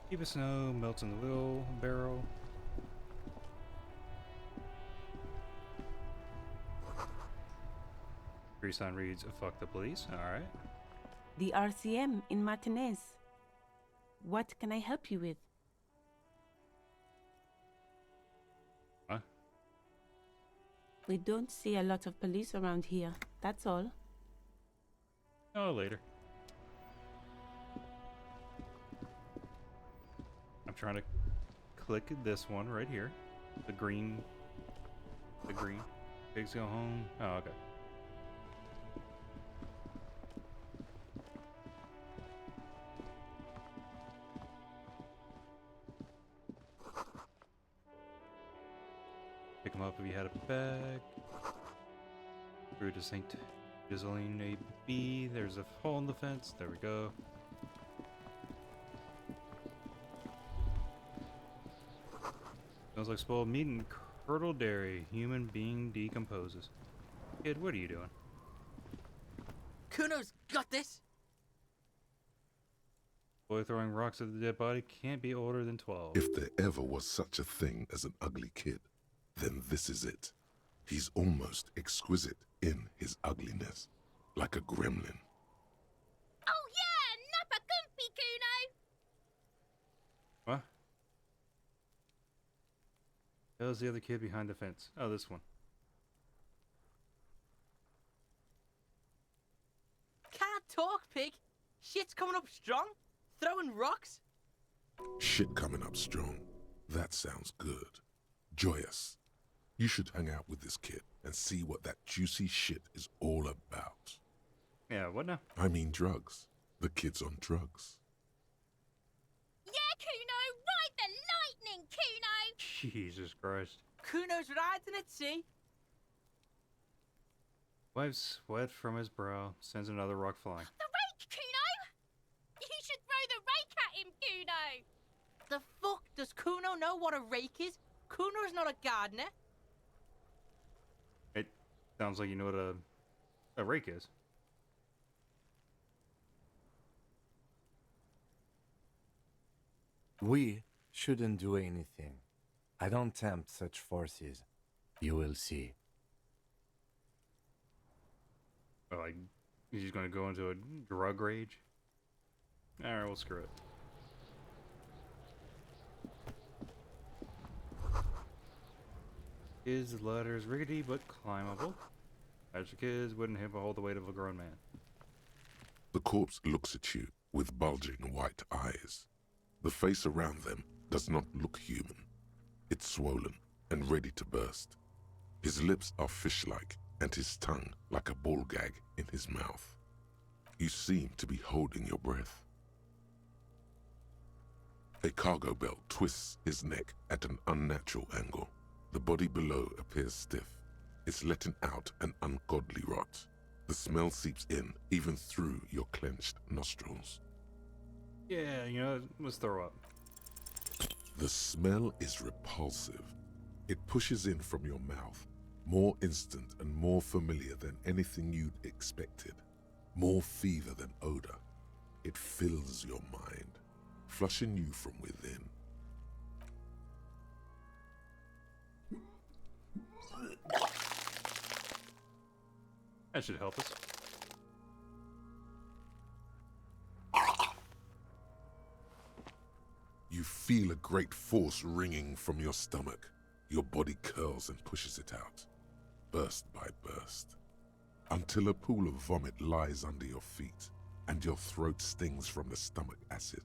Heap of snow melts in the wheel barrel. Grease sign reads, "Fuck the police." Alright. The RCM in Martinez. What can I help you with? Huh? We don't see a lot of police around here, that's all. Oh, later. I'm trying to click this one right here. The green. The green. Pigs go home. Oh, okay. Pick him up if you had a bag. Through to St. Giseline AB. There's a hole in the fence. There we go. Smells like spoiled meat and curdled dairy. Human being decomposes. Kid, what are you doing? Kuno's got this! Boy throwing rocks at the dead body can't be older than 12. If there ever was such a thing as an ugly kid, then this is it. He's almost exquisite in his ugliness, like a gremlin. Oh yeah, Nappa Gumpy, Kuno! What? How's the other kid behind the fence? Oh, this one. Can't talk, pig! Shit's coming up strong! Throwing rocks! Shit coming up strong. That sounds good. Joyous. You should hang out with this kid and see what that juicy shit is all about. Yeah, what now? I mean drugs. The kid's on drugs. Yeah, Jesus Christ. Kuno's riding at sea. Wipes sweat from his brow, sends another rock flying. The rake, Kuno! You should throw the rake at him, Kuno! The fuck does Kuno know what a rake is? Kuno's not a gardener. It sounds like you know what a rake is. We shouldn't do anything. I don't tempt such forces. You will see. Like, he's just gonna go into a drug rage? Alright, we'll screw it. His ladder is rickety but climbable. Magic kids wouldn't have hold the weight of a grown man. The corpse looks at you with bulging white eyes. The face around them does not look human. It's swollen and ready to burst. His lips are fish-like and his tongue like a ball gag in his mouth. You seem to be holding your breath. A cargo belt twists his neck at an unnatural angle. The body below appears stiff. It's letting out an ungodly rot. The smell seeps in even through your clenched nostrils. Yeah, you know, let's throw up. The smell is repulsive. It pushes in from your mouth, more instant and more familiar than anything you'd expected. More fever than odor. It fills your mind, flushing you from within. That should help us. You feel a great force ringing from your stomach. Your body curls and pushes it out, burst by burst, until a pool of vomit lies under your feet and your throat stings from the stomach acid.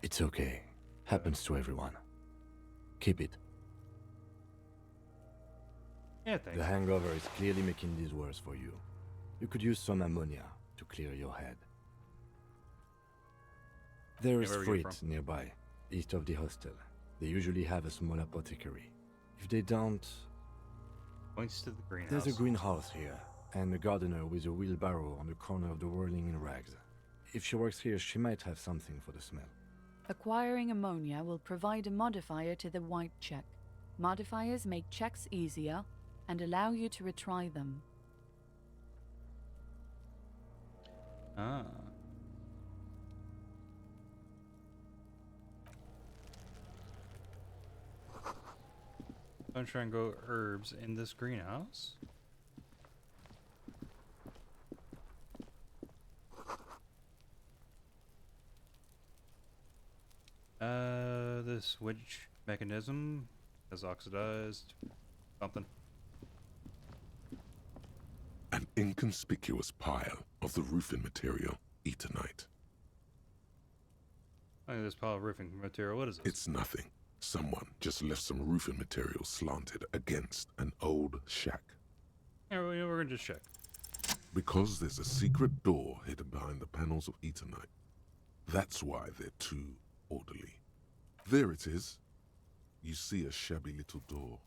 It's okay. Happens to everyone. Keep it. Yeah, thanks. The hangover is clearly making this worse for you. You could use some ammonia to clear your head. There is where are you Frit from? nearby, east of the hostel. They usually have a small apothecary. If they don't, Points to the greenhouse. there's a greenhouse here, and a gardener with a wheelbarrow on the corner of the whirling in rags. If she works here, she might have something for the smell. Acquiring ammonia will provide a modifier to the white check. Modifiers make checks easier and allow you to retry them. Ah. I'm trying to grow herbs in this greenhouse. The switch mechanism has oxidized something. An inconspicuous pile of the roofing material, Eternite. Look at this pile of roofing material. What is this? It's nothing. Someone just left some roofing material slanted against an old shack. Yeah, we're gonna just check. Because there's a secret door hidden behind the panels of Eternite. That's why they're too orderly. There it is. You see a shabby little door.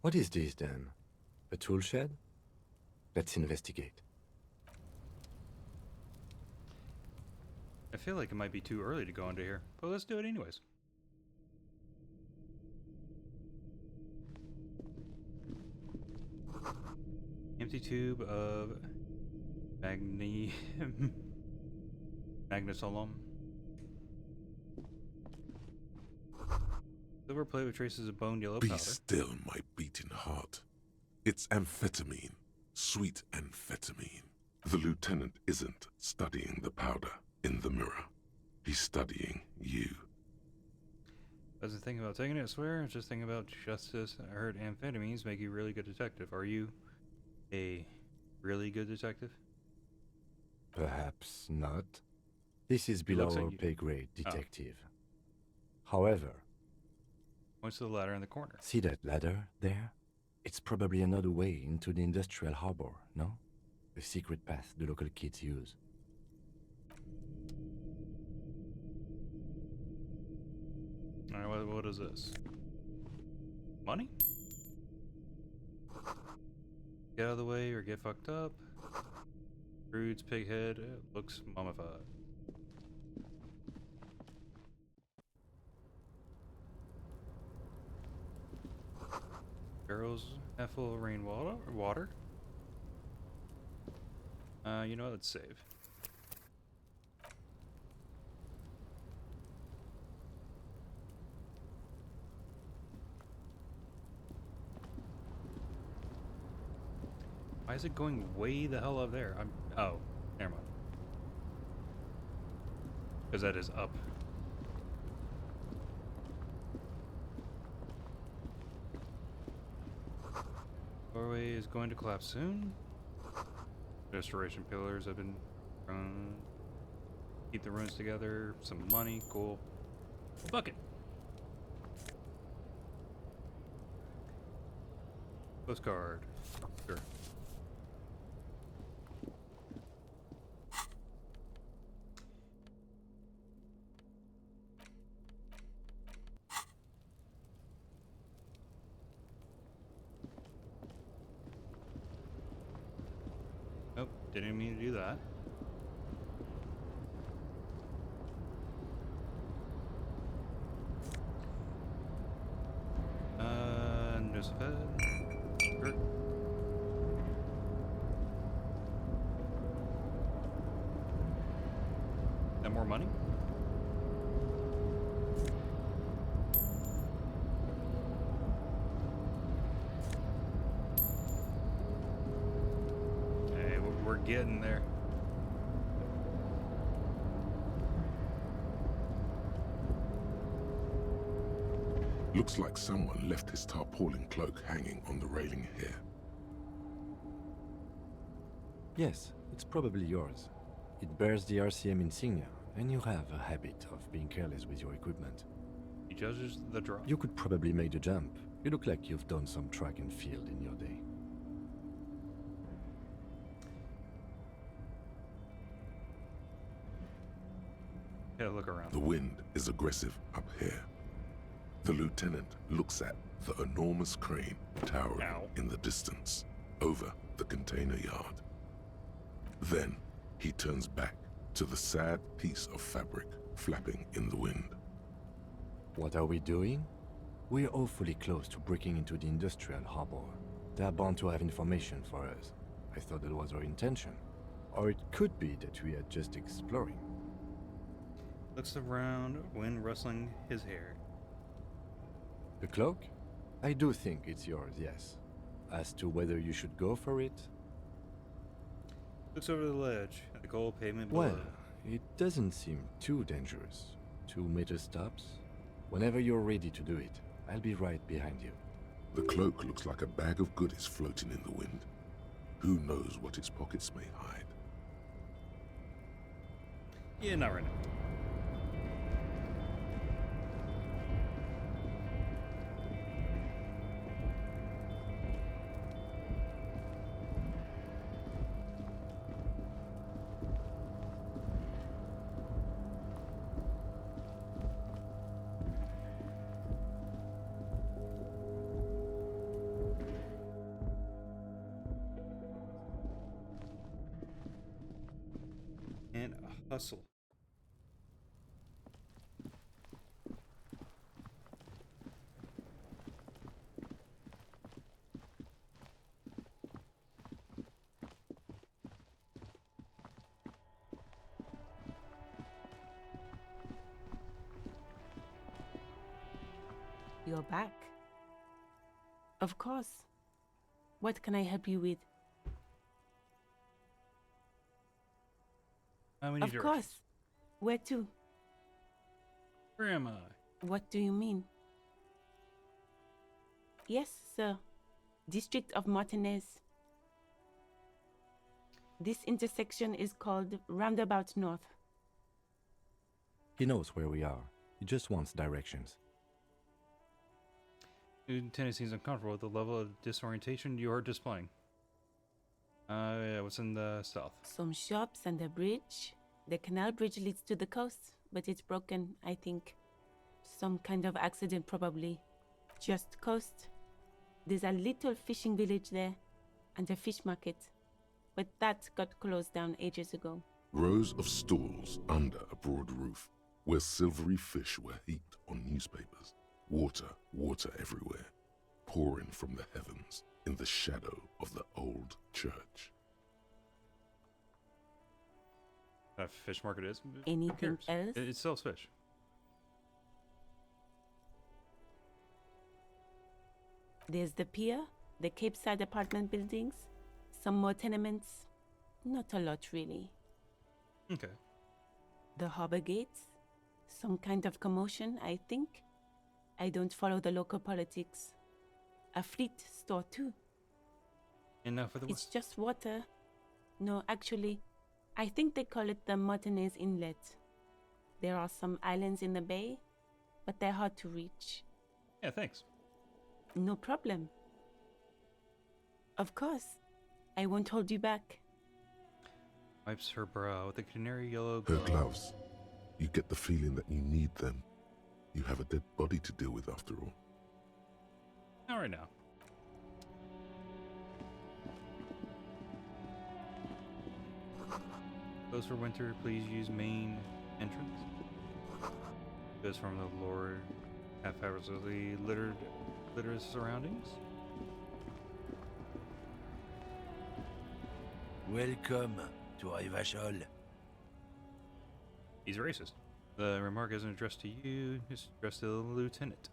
What is this then? A tool shed? Let's investigate. I feel like it might be too early to go into here, but let's do it anyways. Empty tube of magnesolum. Silver plate with traces of bone yellow Be powder. still, my beating heart. It's amphetamine. Sweet amphetamine. The lieutenant isn't studying the powder in the mirror. He's studying you. Doesn't think about taking it, I swear. Just think about justice. I heard amphetamines make you a really good detective. Are you a really good detective? Perhaps not. This is It below looks like our you- pay grade, detective. However, Points to the ladder in the corner. see that ladder there? It's probably another way into the industrial harbor, no? A secret path the local kids use. Alright, what is this? Money? Get out of the way or get fucked up. Rude's pig head looks mummified. Barrels half full of rainwater. You know what? Let's save. Why is it going way the hell up there? Oh, never mind. Because that is up. Doorway is going to collapse soon. Restoration pillars have been thrown. Keep the ruins together. Some money, cool. Bucket. Postcard. Sure. Nope, didn't mean to do that. Newsfed. Sure. That more money? Hey, we're getting there. Looks like someone left his tarpaulin cloak hanging on the railing here. Yes, it's probably yours. It bears the RCM insignia, and you have a habit of being careless with your equipment. He judges the drop. You could probably make the jump. You look like you've done some track and field in your day. Yeah, look around. The wind is aggressive up here. The lieutenant looks at the enormous crane towering in the distance over the container yard. Then he turns back to the sad piece of fabric flapping in the wind. What are we doing? We're awfully close to breaking into the industrial harbor. They're bound to have information for us. I thought that was our intention. Or it could be that we are just exploring. Looks around, wind rustling his hair. The cloak? I do think it's yours, yes. As to whether you should go for it? Looks over the ledge at the gold pavement below. Well, it doesn't seem too dangerous. 2 meter stops. Whenever you're ready to do it, I'll be right behind you. The cloak looks like a bag of goodies floating in the wind. Who knows what its pockets may hide? Yeah, not right now. And a hustle. You're back. Of course. What can I help you with? We need Of directions. course. Where to? Where am I? What do you mean? Yes, sir. District of Martinez. This intersection is called Roundabout North. He knows where we are. He just wants directions. Lieutenant seems uncomfortable with the level of disorientation you are displaying. Yeah, what's in the south? Some shops and a bridge. The canal bridge leads to the coast, but it's broken, I think. Some kind of accident, probably. Just coast. There's a little fishing village there, and a fish market. But that got closed down ages ago. Rows of stalls under a broad roof, where silvery fish were heaped on newspapers. Water everywhere, pouring from the heavens in the shadow of the old church. That fish market is? Who Anything cares? else? It sells fish. There's the pier, the Cape Side apartment buildings, some more tenements. Not a lot, really. Okay. The harbor gates, some kind of commotion, I think. I don't follow the local politics. A fleet store, too. And now for the It's west. just water. No, actually, I think they call it the Martinez Inlet. There are some islands in the bay, but they're hard to reach. Yeah, thanks. No problem. Of course. I won't hold you back. Wipes her brow with a canary yellow Her glow. gloves. You get the feeling that you need them. You have a dead body to deal with after all. Not right now. Close for winter, please use main entrance. Goes from the Lord haphazardly littered surroundings. Welcome to Rivachol. He's racist. The remark isn't addressed to you, it's addressed to the lieutenant.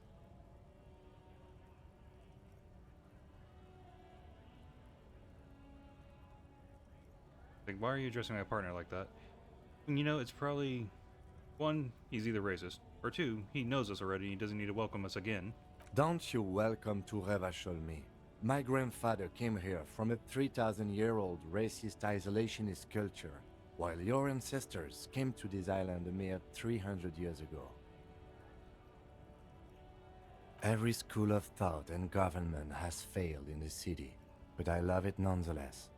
Like, why are you addressing my partner like that? And you know, it's probably... One, he's either racist, or two, he knows us already and he doesn't need to welcome us again. Don't you welcome to Revachol me. My grandfather came here from a 3,000-year-old racist isolationist culture, while your ancestors came to this island a mere 300 years ago. Every school of thought and government has failed in the city, but I love it nonetheless.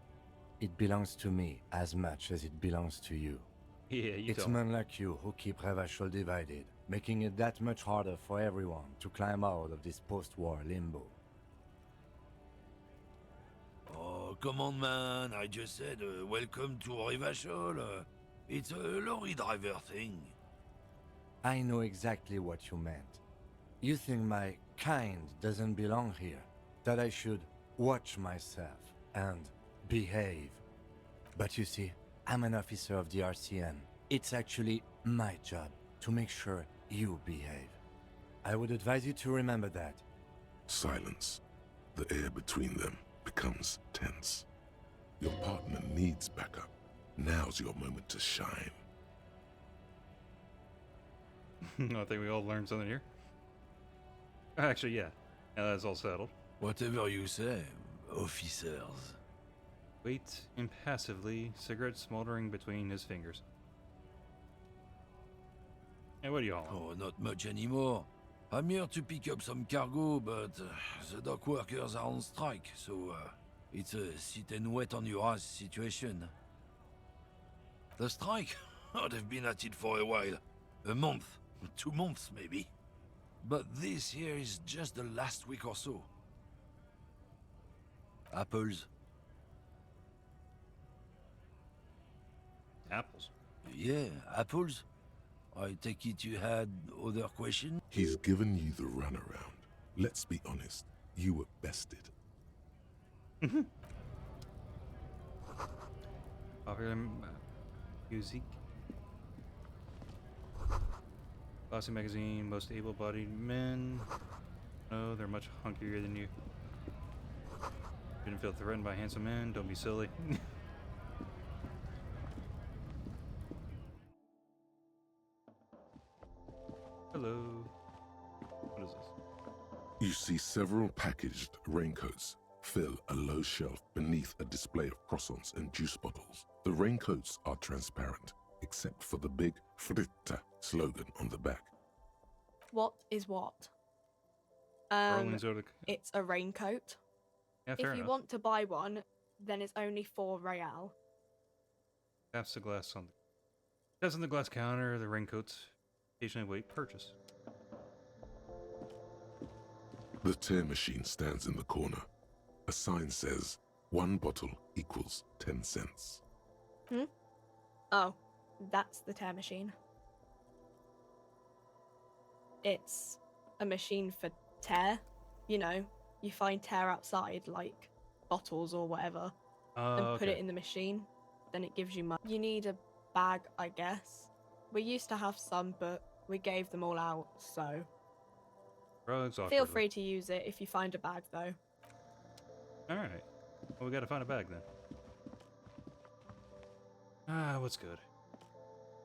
It belongs to me as much as it belongs to you. Yeah, you It's don't. men like you who keep Revachol divided, making it that much harder for everyone to climb out of this post-war limbo. Oh, come on, man. I just said welcome to Rivachol. It's a lorry driver thing. I know exactly what you meant. You think my kind doesn't belong here, that I should watch myself and behave. But you see, I'm an officer of the RCM. It's actually my job to make sure you behave. I would advise you to remember that. Silence. The air between them becomes tense. Your partner needs backup. Now's your moment to shine. I think we all learned something here. Actually, yeah. Now that's all settled. Whatever you say, officers. Waits impassively, cigarette smoldering between his fingers. Hey, what are you hauling? Oh, not much anymore. I'm here to pick up some cargo, but the dock workers are on strike, so it's a sit and wait on your ass situation. The strike? Oh, they've been at it for a while. A month, 2 months maybe. But this here is just the last week or so. Apples. Apples. Yeah, apples. I take it you had other questions? He's given you the runaround. Let's be honest, you were bested. Popular music. Classy magazine, most able-bodied men. No, they're much hunkier than you. Didn't feel threatened by handsome men, don't be silly. Hello. What is this? You see several packaged raincoats fill a low shelf beneath a display of croissants and juice bottles. The raincoats are transparent, except for the big Fritta slogan on the back. What is what? Orleans or the... It's a raincoat. Yeah, fair If you enough. want to buy one, then it's only 4 real. That's the glass on the... That's on the glass counter, the raincoats. Occasionally wait, purchase. The tear machine stands in the corner. A sign says, 1 bottle equals 10 cents. Oh, that's the tear machine. It's a machine for tear. You know, you find tear outside, like bottles or whatever, and put it in the machine. Then it gives you money. You need a bag, I guess. We used to have some, but we gave them all out, so... Drugs Feel awkwardly. free to use it if you find a bag, though. Alright. Well, we gotta find a bag then. Ah, what's good?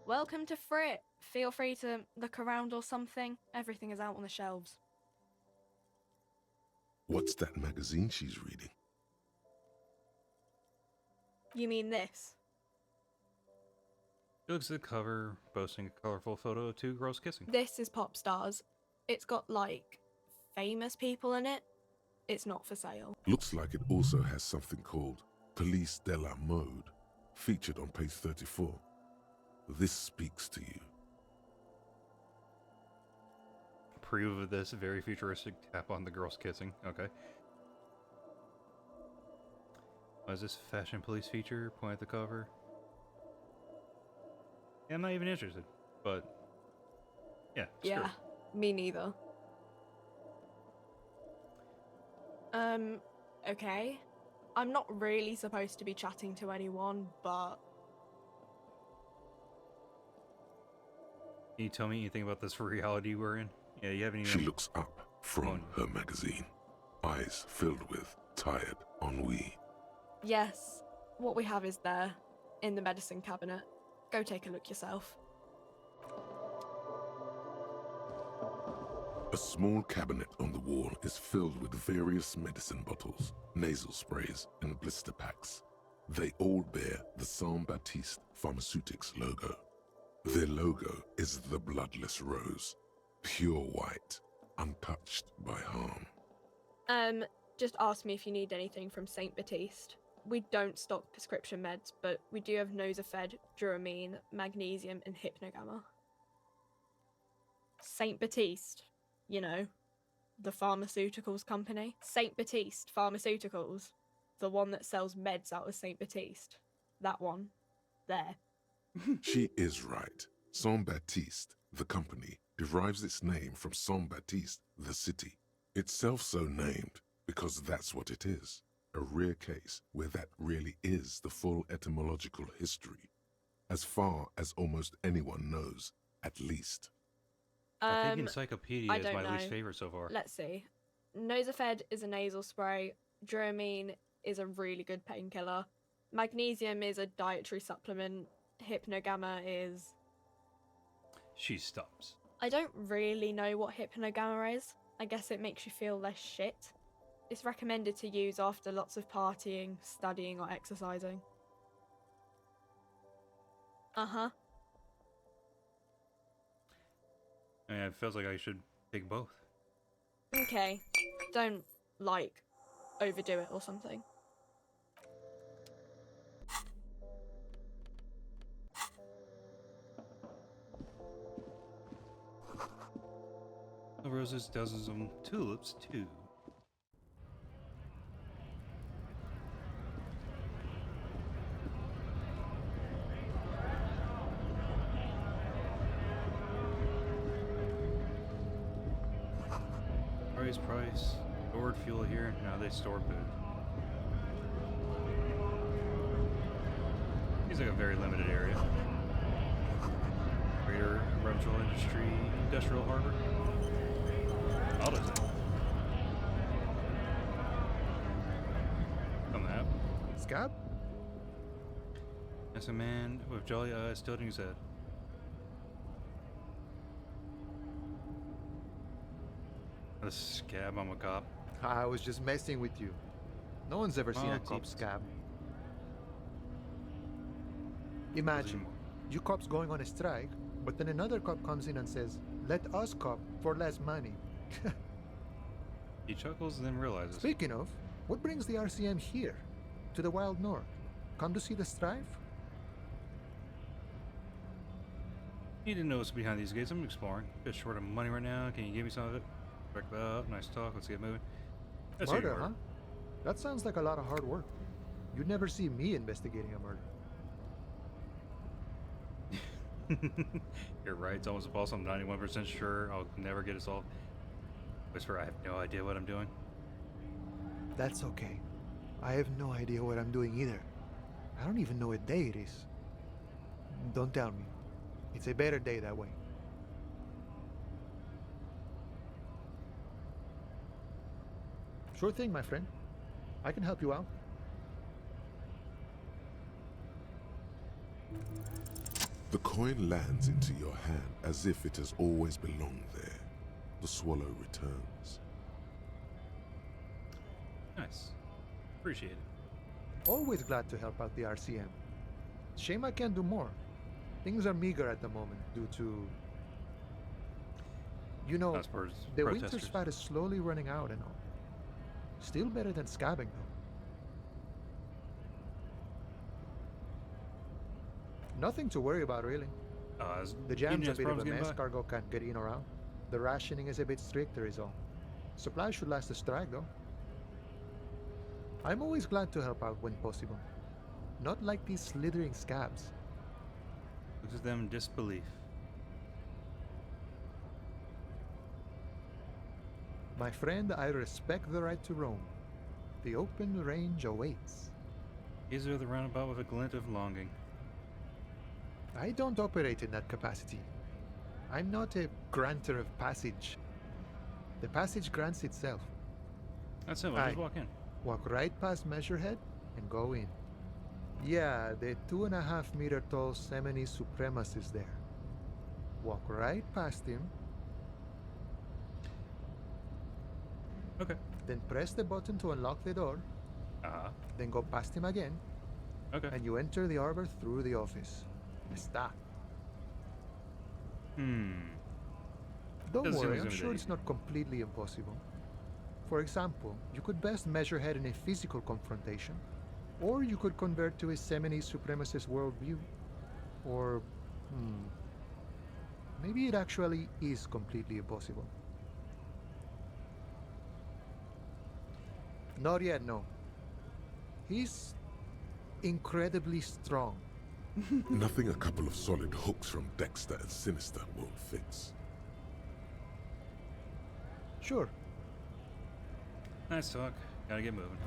Welcome to Frit. Feel free to look around or something. Everything is out on the shelves. What's that magazine she's reading? You mean this? She looks at the cover, boasting a colorful photo of 2 girls kissing. This is Pop Stars. It's got, like, famous people in it. It's not for sale. Looks like it also has something called Police de la Mode, featured on page 34. This speaks to you. Approve of this very futuristic tap on the girls kissing. Okay. What is this fashion police feature? Point at the cover. Yeah, I'm not even interested, but yeah. Yeah, me neither. Okay. I'm not really supposed to be chatting to anyone, but... Can you tell me anything about this reality we're in? Yeah, you haven't even... She looks up from her magazine, eyes filled with tired ennui. Yes, what we have is there, in the medicine cabinet. Go take a look yourself. A small cabinet on the wall is filled with various medicine bottles, nasal sprays, and blister packs. They all bear the Saint Baptiste Pharmaceutics logo. Their logo is the bloodless rose, pure white, untouched by harm. Just ask me if you need anything from Saint Baptiste. We don't stock prescription meds, but we do have Nosafed, Duramine, Magnesium, and Hypnogamma. Saint Baptiste, you know, the pharmaceuticals company. Saint Baptiste Pharmaceuticals, the one that sells meds out of Saint Baptiste. That one. There. She is right. Saint Baptiste, the company, derives its name from Saint Baptiste, the city. Itself so named because that's what it is. A rare case where that really is the full etymological history. As far as almost anyone knows, at least. I think Encyclopedia I is don't my know. least favorite so far. Let's see. Nosafed is a nasal spray. Duramine is a really good painkiller. Magnesium is a dietary supplement. Hypnogamma is... She stops. I don't really know what Hypnogamma is. I guess it makes you feel less shit. It's recommended to use after lots of partying, studying, or exercising. Uh-huh. I mean, it feels like I should take both. Okay. Don't, like, overdo it or something. Roses, dozens of tulips, too. Price. Stored fuel here, now they store booze. Seems like a very limited area. Greater Revgel Industrial Harbor. How does it? On the map. Scab? That's a man with jolly eyes tilting his head. A scab, I'm a cop. I was just messing with you. No one's ever seen Oh, a cop geez. scab. Imagine, you cops going on a strike, but then another cop comes in and says, let us cop for less money. He chuckles and then realizes. Speaking of, what brings the RCM here? To the wild north? Come to see the strife? Need to know what's behind these gates. I'm exploring. Bit short of money right now. Can you give me some of it? Check that out. Nice talk. Let's get moving. That's who you Murder, are. huh? That sounds like a lot of hard work. You'd never see me investigating a murder. You're right. It's almost impossible. I'm 91% sure I'll never get it solved. Whisper, I have no idea what I'm doing. That's okay. I have no idea what I'm doing either. I don't even know what day it is. Don't tell me. It's a better day that way. Sure thing, my friend. I can help you out. The coin lands into your hand as if it has always belonged there. The swallow returns. Nice. Appreciate it. Always glad to help out the RCM. Shame I can't do more. Things are meager at the moment due to... You know, the winter spat is slowly running out and all. Still better than scabbing, though. Nothing to worry about, really. The jam's a bit of a mess, cargo can't get in or out. The rationing is a bit stricter is all. Supplies should last the strike, though. I'm always glad to help out when possible. Not like these slithering scabs. Looks at them in disbelief. My friend, I respect the right to roam. The open range awaits. Gaze over the roundabout with a glint of longing. I don't operate in that capacity. I'm not a granter of passage. The passage grants itself. That's simple. Just walk in. Walk right past Measurehead and go in. Yeah, the 2.5 meter tall Semini Supremus is there. Walk right past him. Okay. Then press the button to unlock the door. Then go past him again. Okay. And you enter the arbor through the office. Está. Don't worry, I'm sure it's not completely impossible. For example, you could best measure head in a physical confrontation, or you could convert to a Semini supremacist worldview. Or, maybe it actually is completely impossible. Not yet, no. He's incredibly strong. Nothing a couple of solid hooks from Dexter and Sinister won't fix. Sure. Nice talk. Gotta get moving.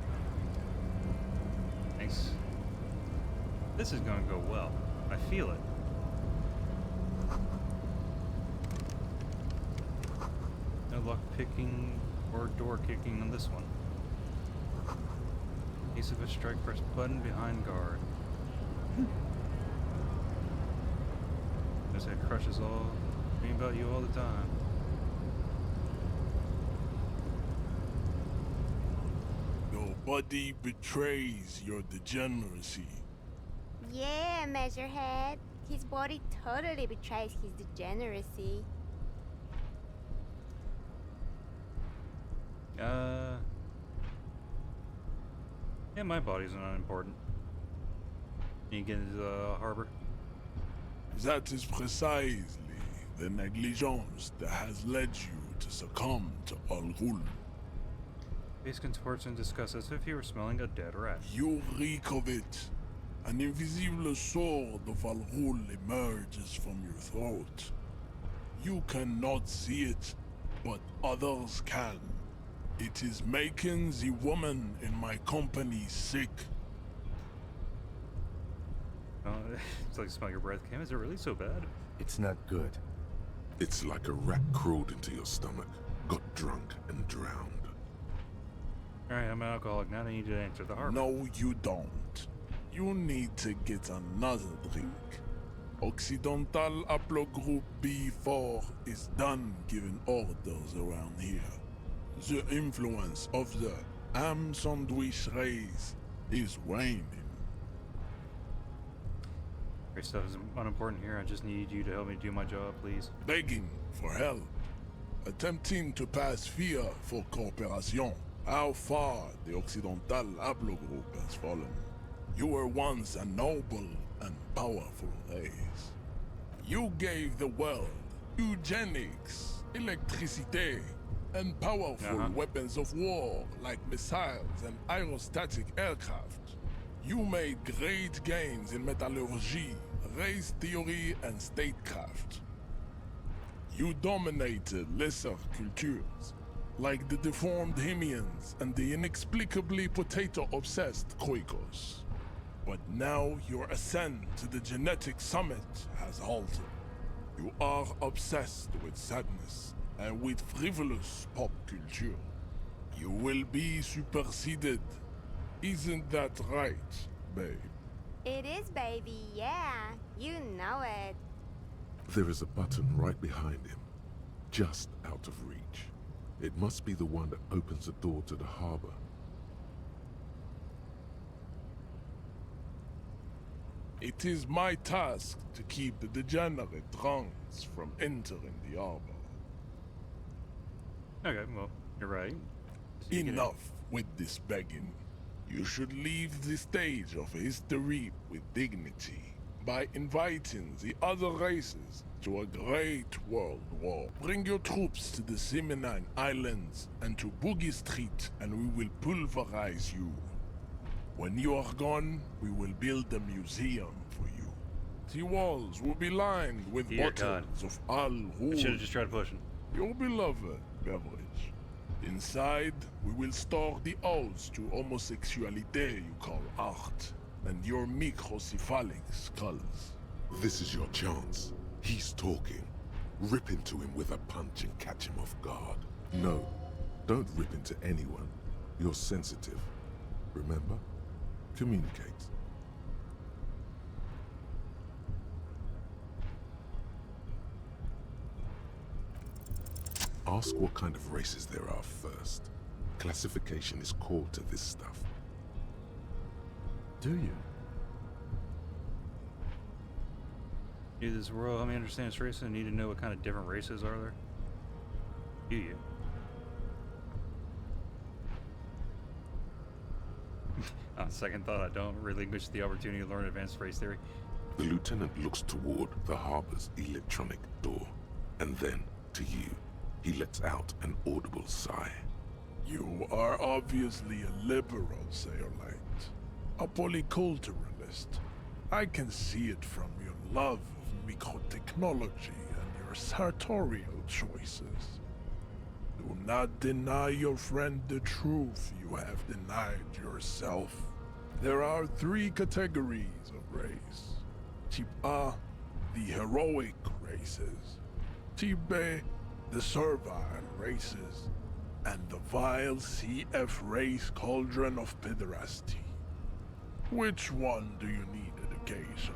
Thanks. This is gonna go well. I feel it. No luck picking or door kicking on this one. Case of a strike, press button behind guard. This head crushes all. Dream about you all the time. Your body betrays your degeneracy. Yeah, Measurehead. His body totally betrays his degeneracy. Yeah, my body's not important. Can you get into the harbor? That is precisely the negligence that has led you to succumb to Al Ghul. Face contorts in disgust as if he were smelling a dead rat. You reek of it. An invisible sword of Al Ghul emerges from your throat. You cannot see it, but others can. It is making the woman in my company sick. It's like smell your breath, Cam. Is it really so bad? It's not good. It's like a rat crawled into your stomach, got drunk and drowned. Alright, I'm an alcoholic. Now I need to enter the harbor. No, you don't. You need to get another drink. Occidental Haplogroup B4 is done giving orders around here. The influence of the ham sandwich race is waning. Great stuff is unimportant here. I just need you to help me do my job, please. Begging for help. attempting to pass via for cooperation. How far the Occidental Haplogroup has fallen. You were once a noble and powerful race. You gave the world eugenics, electricity, and powerful weapons of war like missiles and aerostatic aircraft. You made great gains in metallurgy, race theory, and statecraft. You dominated lesser cultures, like the deformed Hemians and the inexplicably potato-obsessed Khoikos. But now your ascent to the genetic summit has halted. You are obsessed with sadness and with frivolous pop culture. You will be superseded. Isn't that right, babe? It is, baby, yeah. You know it. There is a button right behind him, just out of reach. It must be the one that opens the door to the harbor. It is my task to keep the degenerate drunks from entering the harbor. Okay, well, you're right. Enough with this begging. You should leave the stage of history with dignity by inviting the other races to a great world war. Bring your troops to the Seminine Islands and to Boogie Street, and we will pulverize you. When you are gone, we will build a museum for you. The walls will be lined with bottles of Al Rouge. I should have just tried pushing. Your beloved beverage. Inside, we will store the odes to homosexuality you call art, and your microcephalic skulls. This is your chance. He's talking. Rip into him with a punch and catch him off guard. No, don't rip into anyone. You're sensitive. Remember? Communicate. Ask what kind of races there are first. Classification is core to this stuff. Do you? Do this world help me understand its races? I need to know what kind of different races are there. Do you? On second thought, I don't relinquish the opportunity to learn advanced race theory. The lieutenant looks toward the harbor's electronic door, and then to you. He lets out an audible sigh. You are obviously a liberal, Sayerlight. A polyculturalist. I can see it from your love of microtechnology and your sartorial choices. Do not deny your friend the truth you have denied yourself. There are 3 categories of race. Type A, the heroic races. Type B, the servile races. And the vile CF race cauldron of pederasty. Which one do you need education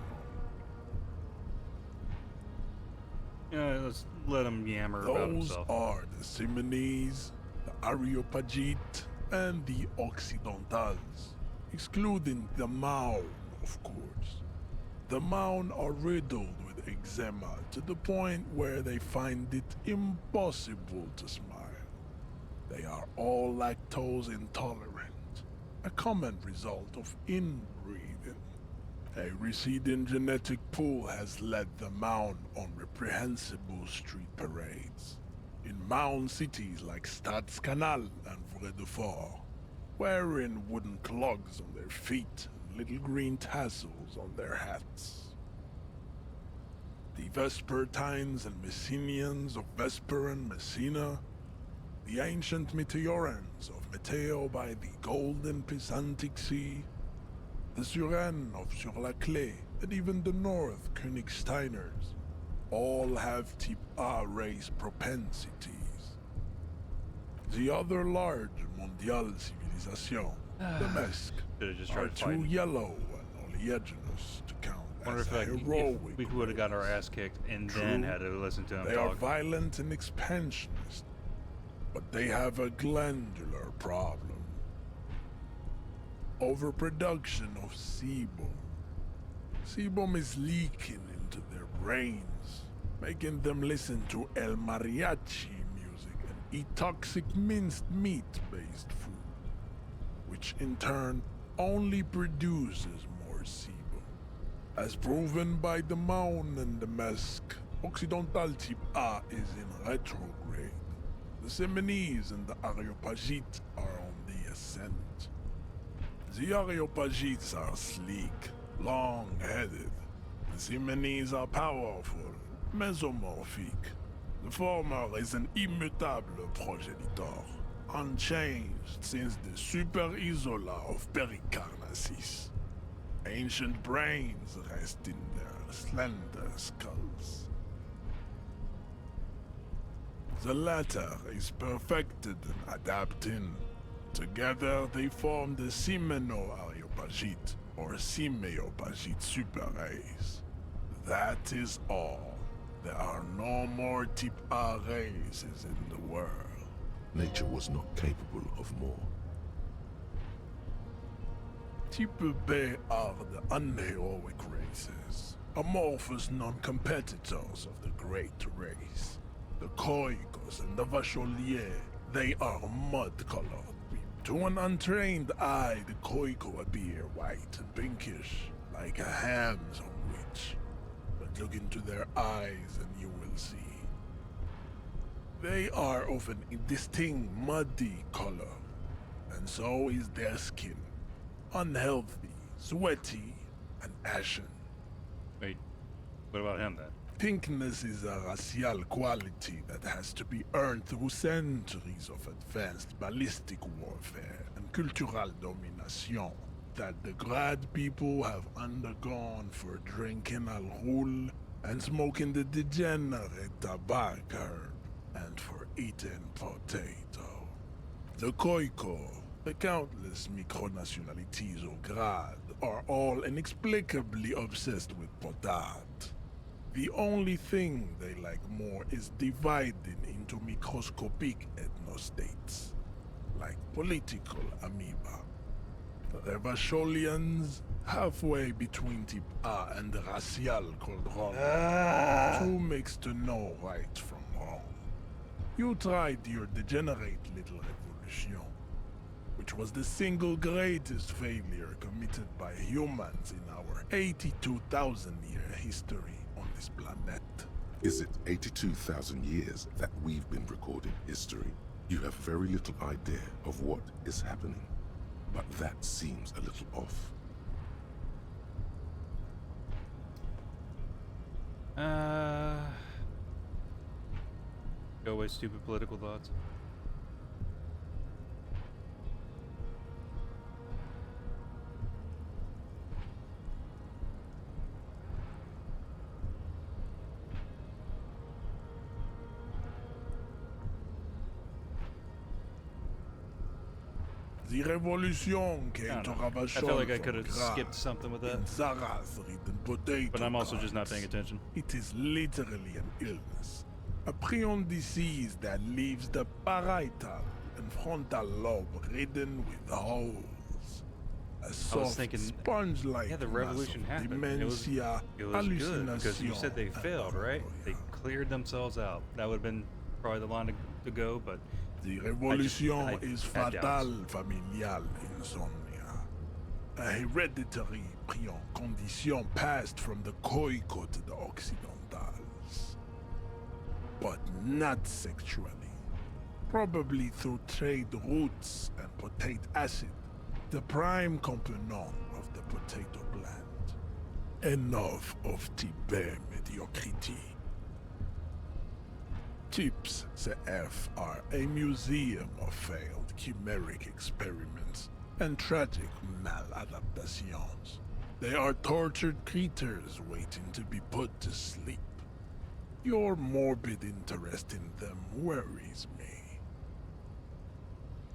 on? Yeah, let's let him yammer about himself. Those are the Simonese, the Areopagite, and the Occidentals, excluding the Maun, of course. The Maun are riddled with eczema to the point where they find it impossible to smile. They are all lactose intolerant, a common result of inbreeding. A receding genetic pool has led the Maun on reprehensible street parades. In Maun cities like Stadskanal and Vredefort, wearing wooden clogs on their feet and little green tassels on their hats. The Vespertines and Messenians of Vesper and Messina, the ancient Meteorans of Meteo by the golden Pisantic Sea, the Suren of Sur-la-Clé, and even the North Königsteiners, all have Type A race propensities. The other large Mondial civilization, the Mesk, are too yellow and oleaginous to count as heroic. We would have got our ass kicked and then had to listen to him They talk. are violent and expansionist, but they have a glandular problem. Overproduction of sebum. Sebum is leaking into their brains, making them listen to El Mariachi music eat toxic minced meat-based food, which in turn only produces more SIBO. As proven by the Maun and the Mesk, Occidental Type A is in retrograde. The Semenese and the Areopagites are on the ascent. The Areopagites are sleek, long-headed. The Semenese are powerful, mesomorphic. The former is an immutable progenitor, unchanged since the Super Isola of Pericarnassus. Ancient brains rest in their slender skulls. The latter is perfected and adapting. Together they form the Simeno-Areopagite, or Simeopagite superrace. That is all. There are no more Type A races in the world. Nature was not capable of more. Type B are the unheroic races, amorphous non-competitors of the great race. The Koikos and the Vacholier, they are mud-colored. To an untrained eye, the Koiko appear white and pinkish, like a ham sandwich. But look into their eyes and you will see. They are of an indistinct muddy color, and so is their skin. Unhealthy, sweaty, and ashen. Wait, what about him then? Pinkness is a racial quality that has to be earned through centuries of advanced ballistic warfare and cultural domination that the Grad people have undergone for drinking alcohol and smoking the degenerate tobacco herb and for eating potato. The Koiko, the countless micronationalities of Grad, are all inexplicably obsessed with potat. The only thing they like more is dividing into microscopic ethnostates, like political amoeba. The Revacholians, halfway between Type A and the racial cauldron, too mixed to know right from wrong. You tried your degenerate little revolution, which was the single greatest failure committed by humans in our 82,000-year history on this planet. Is it 82,000 years that we've been recording history? You have very little idea of what is happening, but that seems a little off. Go with stupid political thoughts. The revolution came to Ravachol. I feel like I could have skipped something with that. But I'm also just not paying attention. It is literally an illness. A prion disease that leaves the parietal and frontal lobe ridden with holes. A soft, sponge-like yeah, the revolution happened. Dementia, it was good because you said they failed, right? They cleared themselves out. That would have been probably the line to go, but the revolution is fatal familial insomnia. A hereditary prion condition passed from the Koiko to the Occidentals. But not sexually. Probably through trade roots and potate acid, the prime component of the potato plant. Enough of Tibet mediocrity. Tips CF are a museum of failed chimeric experiments and tragic maladaptations. They are tortured creatures waiting to be put to sleep. Your morbid interest in them worries me.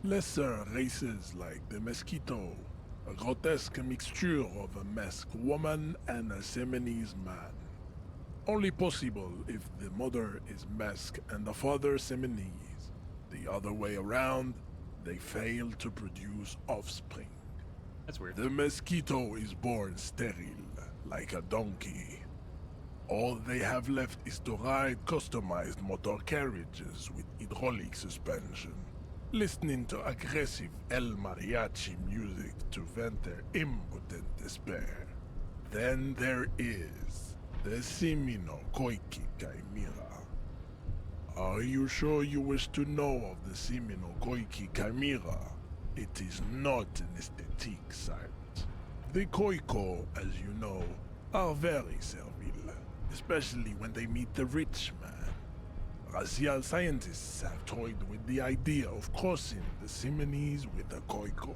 Lesser races like the Mosquito, a grotesque mixture of a Mesk woman and a Semenese man. Only possible if the mother is Mesk and the father Semenese. The other way around, they fail to produce offspring. That's weird. The Mosquito is born sterile, like a donkey. All they have left is to ride customized motor carriages with hydraulic suspension, listening to aggressive El Mariachi music to vent their impotent despair. Then there is the Simino Koiki Chimera. Are you sure you wish to know of the Simino Koiki Chimera? It is not an aesthetic site. The Koiko, as you know, are very servile, especially when they meet the rich man. Racial scientists have toyed with the idea of crossing the Simonese with the Koiko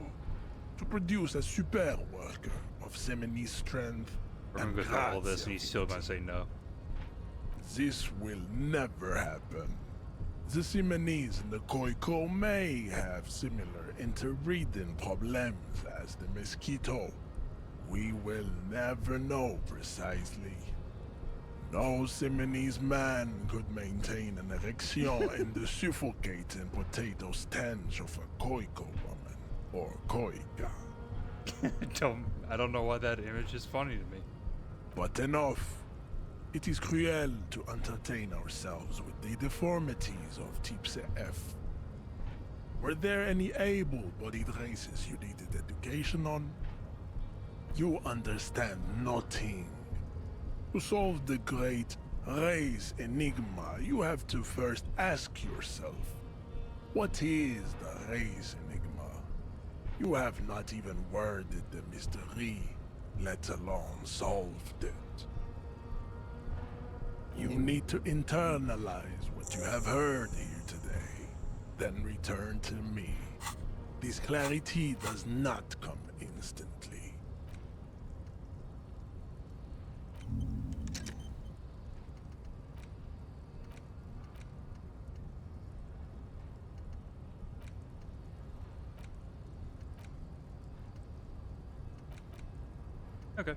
to produce a super worker of Simonese strength. We're gonna go through all this and he's still gonna say no. This will never happen. The Simonese and the Koiko may have similar interbreeding problems as the mosquito. We will never know precisely. No Simonese man could maintain an erection in the suffocating potato stench of a Koiko woman, or Koika. I don't know why that image is funny to me. But enough. It is cruel to entertain ourselves with the deformities of Type F. Were there any able-bodied races you needed education on? You understand nothing. To solve the great race enigma, you have to first ask yourself, what is the race enigma? You have not even worded the mystery, let alone solved it. You need to internalize what you have heard here today, then return to me. This clarity does not come instantly. Okay.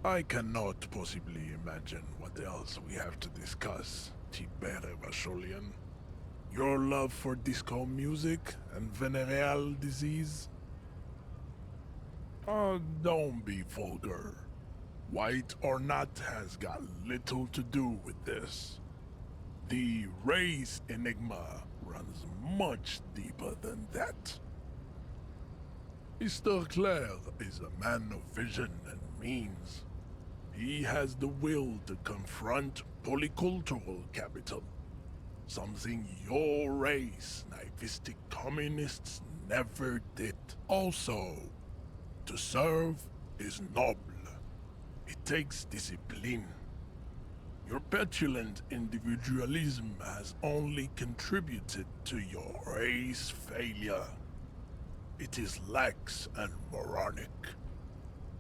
I cannot possibly imagine what else we have to discuss, Tibere Vasholian. Your love for disco music and venereal disease? Don't be vulgar. White or not has got little to do with this. The race enigma runs much deeper than that. Mr. Clare is a man of vision and means. He has the will to confront polycultural capital, something your race, naivistic communists, never did. Also, to serve is noble. It takes discipline. Your petulant individualism has only contributed to your race failure. It is lax and moronic.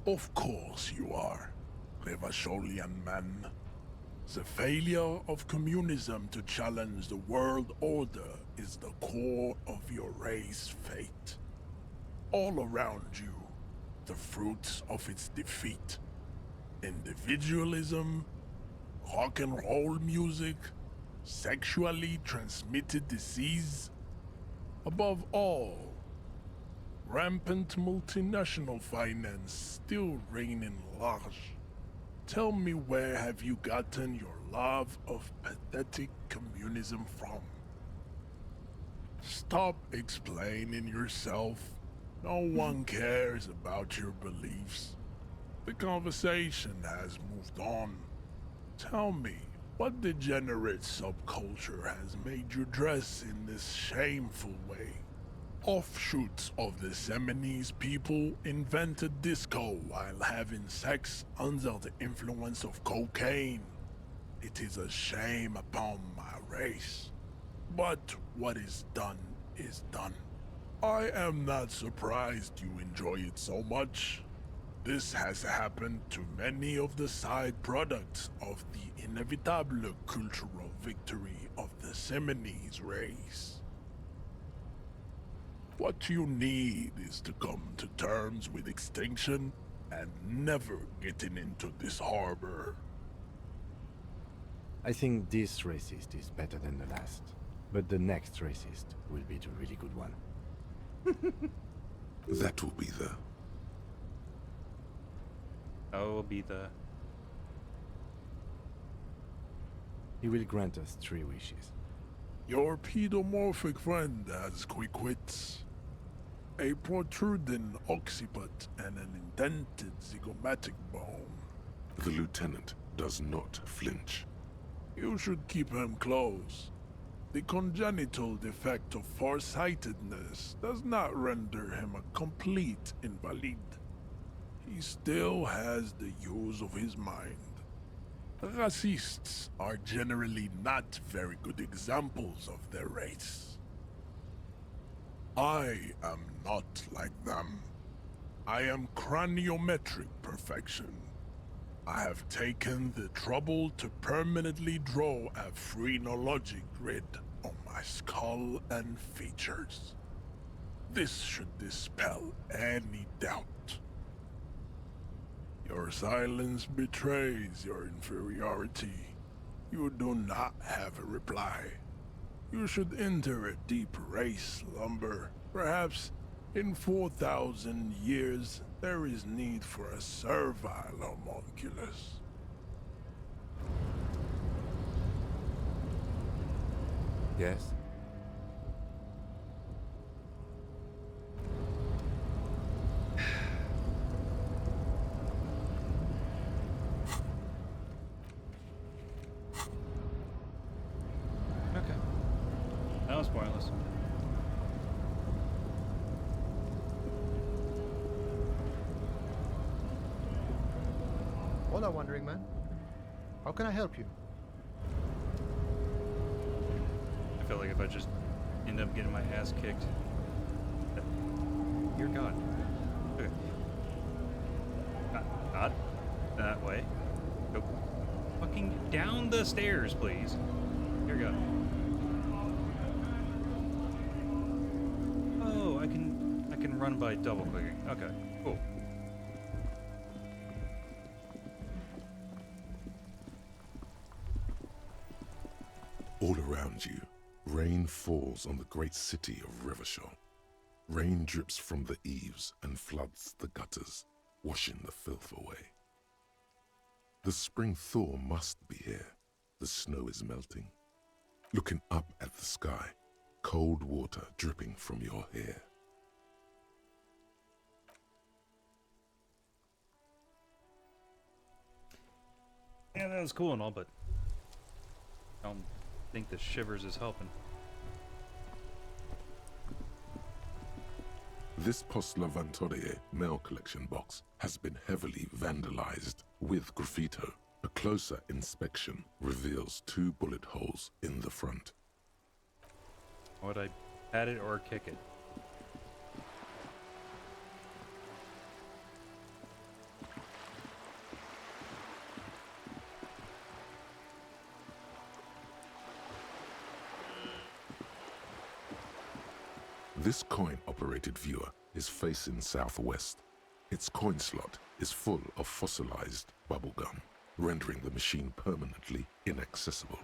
Of course you are, Revacholian man. The failure of communism to challenge the world order is the core of your race fate. All around you, the fruits of its defeat. Individualism, rock and roll music, sexually transmitted disease. Above all, rampant multinational finance still reigning large. Tell me, where have you gotten your love of pathetic communism from? Stop explaining yourself. No one cares about your beliefs. The conversation has moved on. Tell me, what degenerate subculture has made you dress in this shameful way? Offshoots of the Simonese people invented disco while having sex under the influence of cocaine. It is a shame upon my race. But what is done is done. I am not surprised you enjoy it so much. This has happened to many of the side products of the inevitable cultural victory of the Simonese race. What you need is to come to terms with extinction and never getting into this harbor. I think this racist is better than the last, but the next racist will be the really good one. That will be the That will be the... He will grant us 3 wishes. Your pedomorphic friend has quick wits. A protruding occiput and an indented zygomatic bone. The lieutenant does not flinch. You should keep him close. The congenital defect of farsightedness does not render him a complete invalid. He still has the use of his mind. Racists are generally not very good examples of their race. I am not like them. I am craniometric perfection. I have taken the trouble to permanently draw a phrenologic grid on my skull and features. This should dispel any doubt. Your silence betrays your inferiority. You do not have a reply. You should enter a deep race slumber. Perhaps in 4,000 years, there is need for a servile homunculus. Yes? Okay. That was pointless. Hola, Wandering Man. How can I help you? I feel like if I just end up getting my ass kicked... You're God. Okay. Not that way. Go fucking down the stairs, please. Here we go. Oh, I can run by double clicking. Okay, cool. All around you, rain falls on the great city of Rivershaw. Rain drips from the eaves and floods the gutters, washing the filth away. The spring thaw must be here. The snow is melting. Looking up at the sky, cold water dripping from your hair. Yeah, that was cool and all, but I don't think the shivers is helping. This Post Lavantorie mail collection box has been heavily vandalized with graffito. A closer inspection reveals 2 bullet holes in the front. Would I pat it or kick it? This coin-operated viewer is facing southwest. Its coin slot is full of fossilized bubblegum, rendering the machine permanently inaccessible.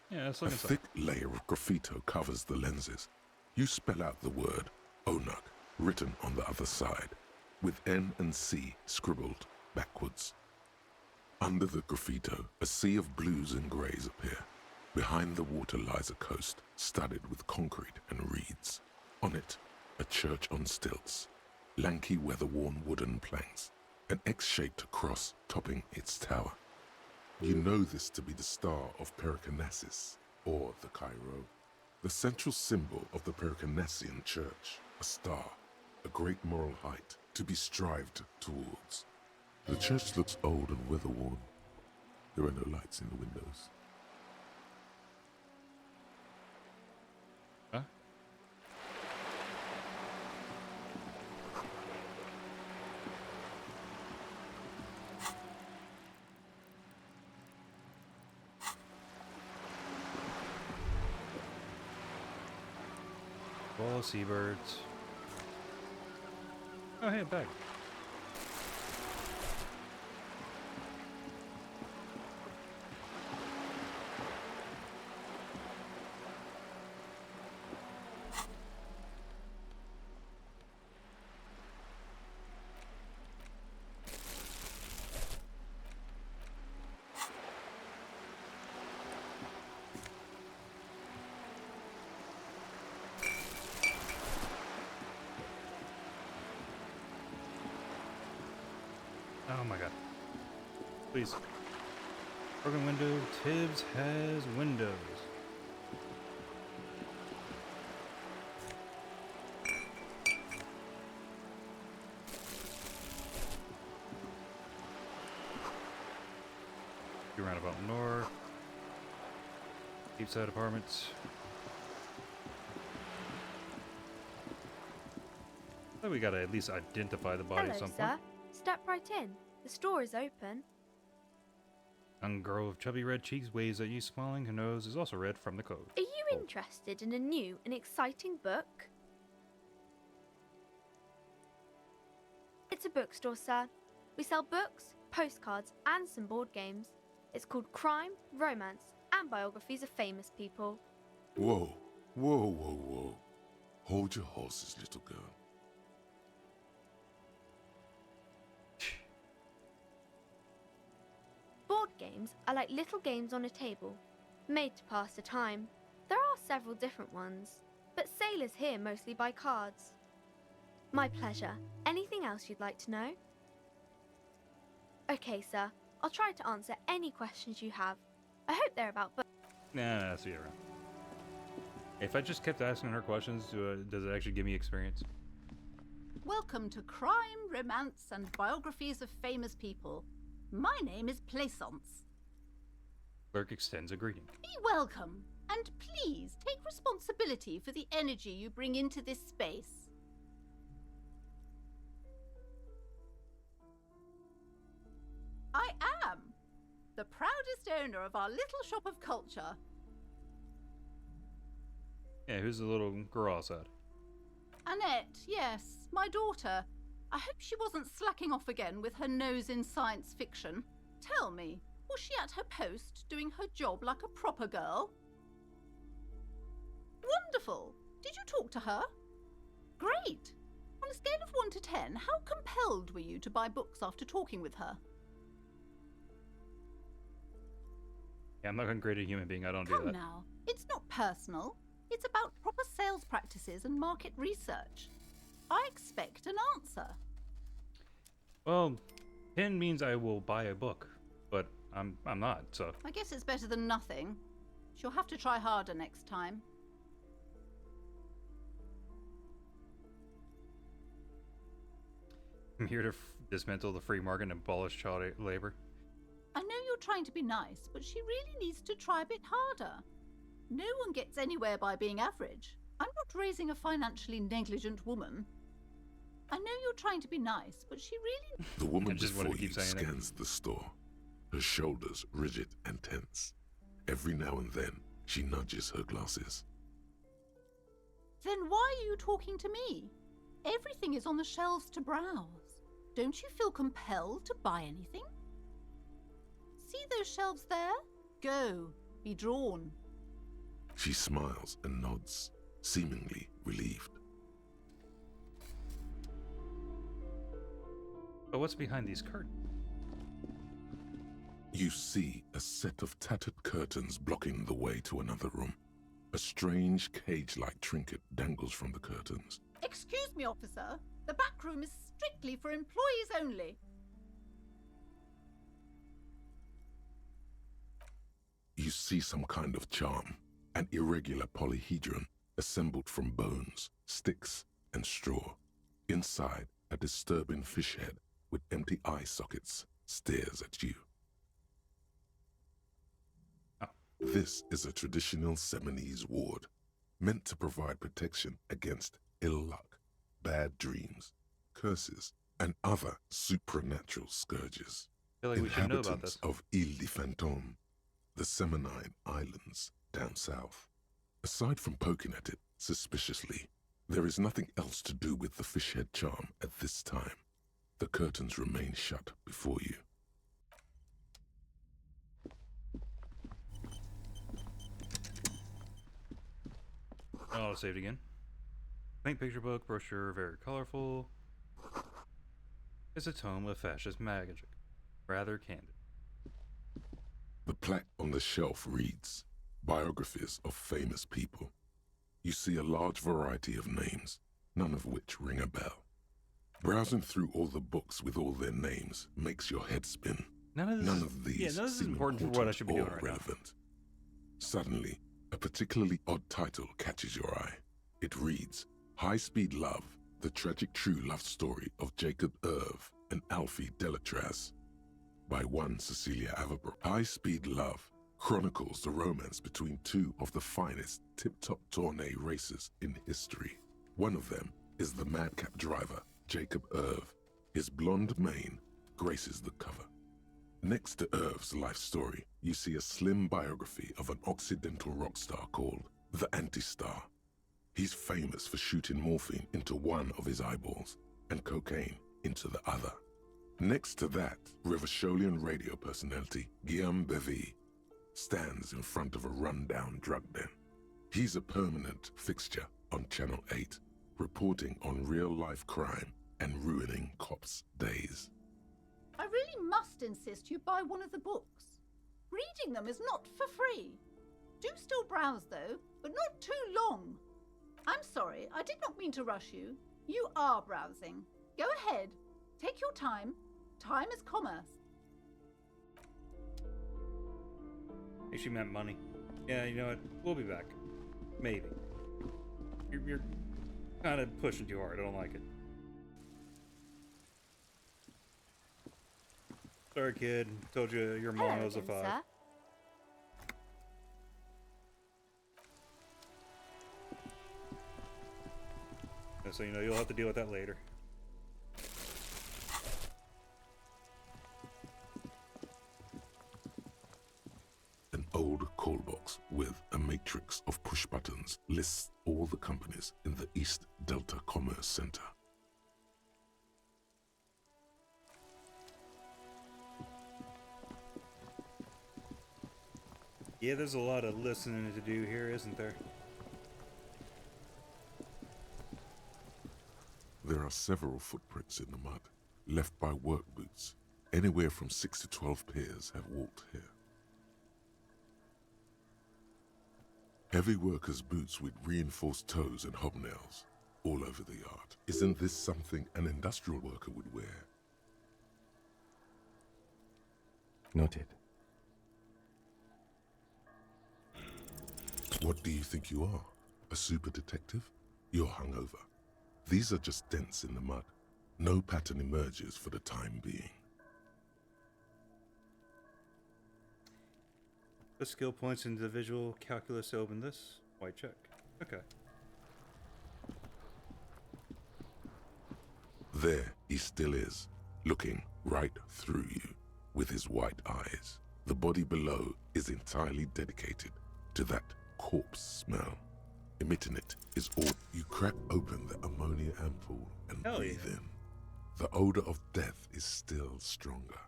Yeah, let's A look inside. thick layer of graffito covers the lenses. You spell out the word Onuk written on the other side, with N and C scribbled backwards. Under the graffito, a sea of blues and greys appear. Behind the water lies a coast studded with concrete and reeds. On it, a church on stilts, lanky weather-worn wooden planks, an X-shaped cross topping its tower. You know this to be the Star of Pericarnassus, or the Cairo, the central symbol of the Pericarnassian Church, a star, a great moral height to be strived towards. The church looks old and weather-worn. There are no lights in the windows. Huh? Full of seabirds. Oh, hey, back. Please. Broken window. Tibbs has windows. Roundabout north. Deep side apartments. So we gotta at least identify the body at Hello, some sir. point. Step right in. The store is open. Young girl with chubby red cheeks waves at you, smiling. Her nose is also red from the coat. Are you interested in a new and exciting book? It's a bookstore, sir. We sell books, postcards, and some board games. It's called Crime, Romance, and Biographies of Famous People. Whoa, whoa, whoa, whoa. Hold your horses, little girl. Board games are like little games on a table, made to pass the time. There are several different ones, but sailors here mostly buy cards. My pleasure. Anything else you'd like to know? Okay, sir. I'll try to answer any questions you have. I hope they're about books. Nah, see you around. If I just kept asking her questions, does it actually give me experience? Welcome to Crime, Romance, and Biographies of Famous People. My name is Plaisance. Clerk extends a greeting. Be welcome, and please take responsibility for the energy you bring into this space. I am the proudest owner of our little shop of culture. Yeah, who's the little girl outside? Annette, yes, my daughter. I hope she wasn't slacking off again with her nose in science fiction. Tell me, was she at her post doing her job like a proper girl? Wonderful! Did you talk to her? Great! On a scale of 1 to 10, how compelled were you to buy books after talking with her? Yeah, I'm not gonna grade a human being. I don't do Come that. now, it's not personal. It's about proper sales practices and market research. I expect an answer. Well, 10 means I will buy a book, but I'm not, so. I guess it's better than nothing. She'll have to try harder next time. I'm here to dismantle the free market and abolish child labor. I know you're trying to be nice, but she really needs to try a bit harder. No one gets anywhere by being average. I'm not raising a financially negligent woman. I know you're trying to be nice, but she really... The woman just before wanted to you keep saying scans the store, her shoulders rigid and tense. Every now and then, she nudges her glasses. Then why are you talking to me? Everything is on the shelves to browse. Don't you feel compelled to buy anything? See those shelves there? Go. Be drawn. She smiles and nods, seemingly relieved. But what's behind these curtains? You see a set of tattered curtains blocking the way to another room. A strange cage-like trinket dangles from the curtains. Excuse me, officer. The back room is strictly for employees only. You see some kind of charm, an irregular polyhedron assembled from bones, sticks, and straw. Inside, a disturbing fish head with empty eye sockets stares at you. Oh. This is a traditional Seminese ward, meant to provide protection against ill luck, bad dreams, curses, and other supernatural scourges. I feel like we should know about Inhabitants this. of Ile de Fantôme, the Seminine Islands down south. Aside from poking at it suspiciously, there is nothing else to do with the fish head charm at this time. The curtains remain shut before you. I'll save it again. Quaint picture book, brochure, very colorful. It's a tome of fascist magic. Rather candid. The plaque on the shelf reads, Biographies of Famous People. You see a large variety of names, none of which ring a bell. Browsing through all the books with all their names makes your head spin. None of these yeah, none of this is seem important for what I should be doing or right relevant. Suddenly, a particularly odd title catches your eye. It reads, High Speed Love, the tragic true love story of Jacob Irv and Alfie Delatraz, by one Cecilia Averbrook. High Speed Love chronicles the romance between two of the finest tip-top tourney racers in history. One of them is the madcap driver, Jacob Irv. His blonde mane graces the cover. Next to Irv's life story, you see a slim biography of an Occidental rock star called the Anti-Star. He's famous for shooting morphine into one of his eyeballs and cocaine into the other. Next to that, Rivasholian radio personality Guillaume Bevy stands in front of a rundown drug den. He's a permanent fixture on Channel 8, reporting on real-life crime and ruining cops' days. I really must insist you buy one of the books. Reading them is not for free. Do still browse, though, but not too long. I'm sorry, I did not mean to rush you. You are browsing. Go ahead. Take your time. Time is commerce. Hey, she meant money. Yeah, you know what? We'll be back. Maybe. You're kind of pushing too hard. I don't like it. Sorry, kid. Told you your mom was a 5. Sir. So you know you'll have to deal with that later. An old call box with a matrix of push buttons lists all the companies in the East Delta Commerce Center. Yeah, there's a lot of listening to do here, isn't there? There are several footprints in the mud, left by work boots. Anywhere from 6 to 12 pairs have walked here. Heavy workers' boots with reinforced toes and hobnails all over the yard. Isn't this something an industrial worker would wear? Noted. What do you think you are? A super detective? You're hungover. These are just dents in the mud. No pattern emerges for the time being. The skill points into the visual calculus to open this. White check. Okay. There he still is, looking right through you with his white eyes. The body below is entirely dedicated to that corpse smell. Emitting it is all. You crack open the ammonia ampoule and breathe in. The odor of death is still stronger.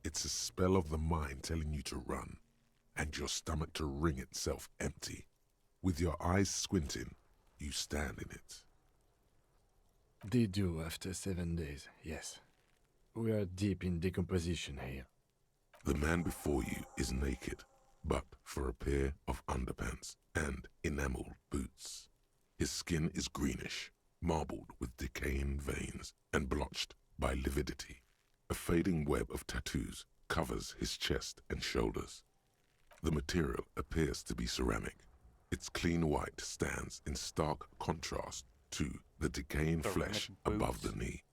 It's a spell of the mind telling you to run, and your stomach to wring itself empty. With your eyes squinting, you stand in it. They do after 7 days, yes. We are deep in decomposition here. The man before you is naked, but for a pair of underpants and enameled boots. His skin is greenish, marbled with decaying veins and blotched by lividity. A fading web of tattoos covers his chest and shoulders. The material appears to be ceramic. Its clean white stands in stark contrast to the decaying flesh above the knee.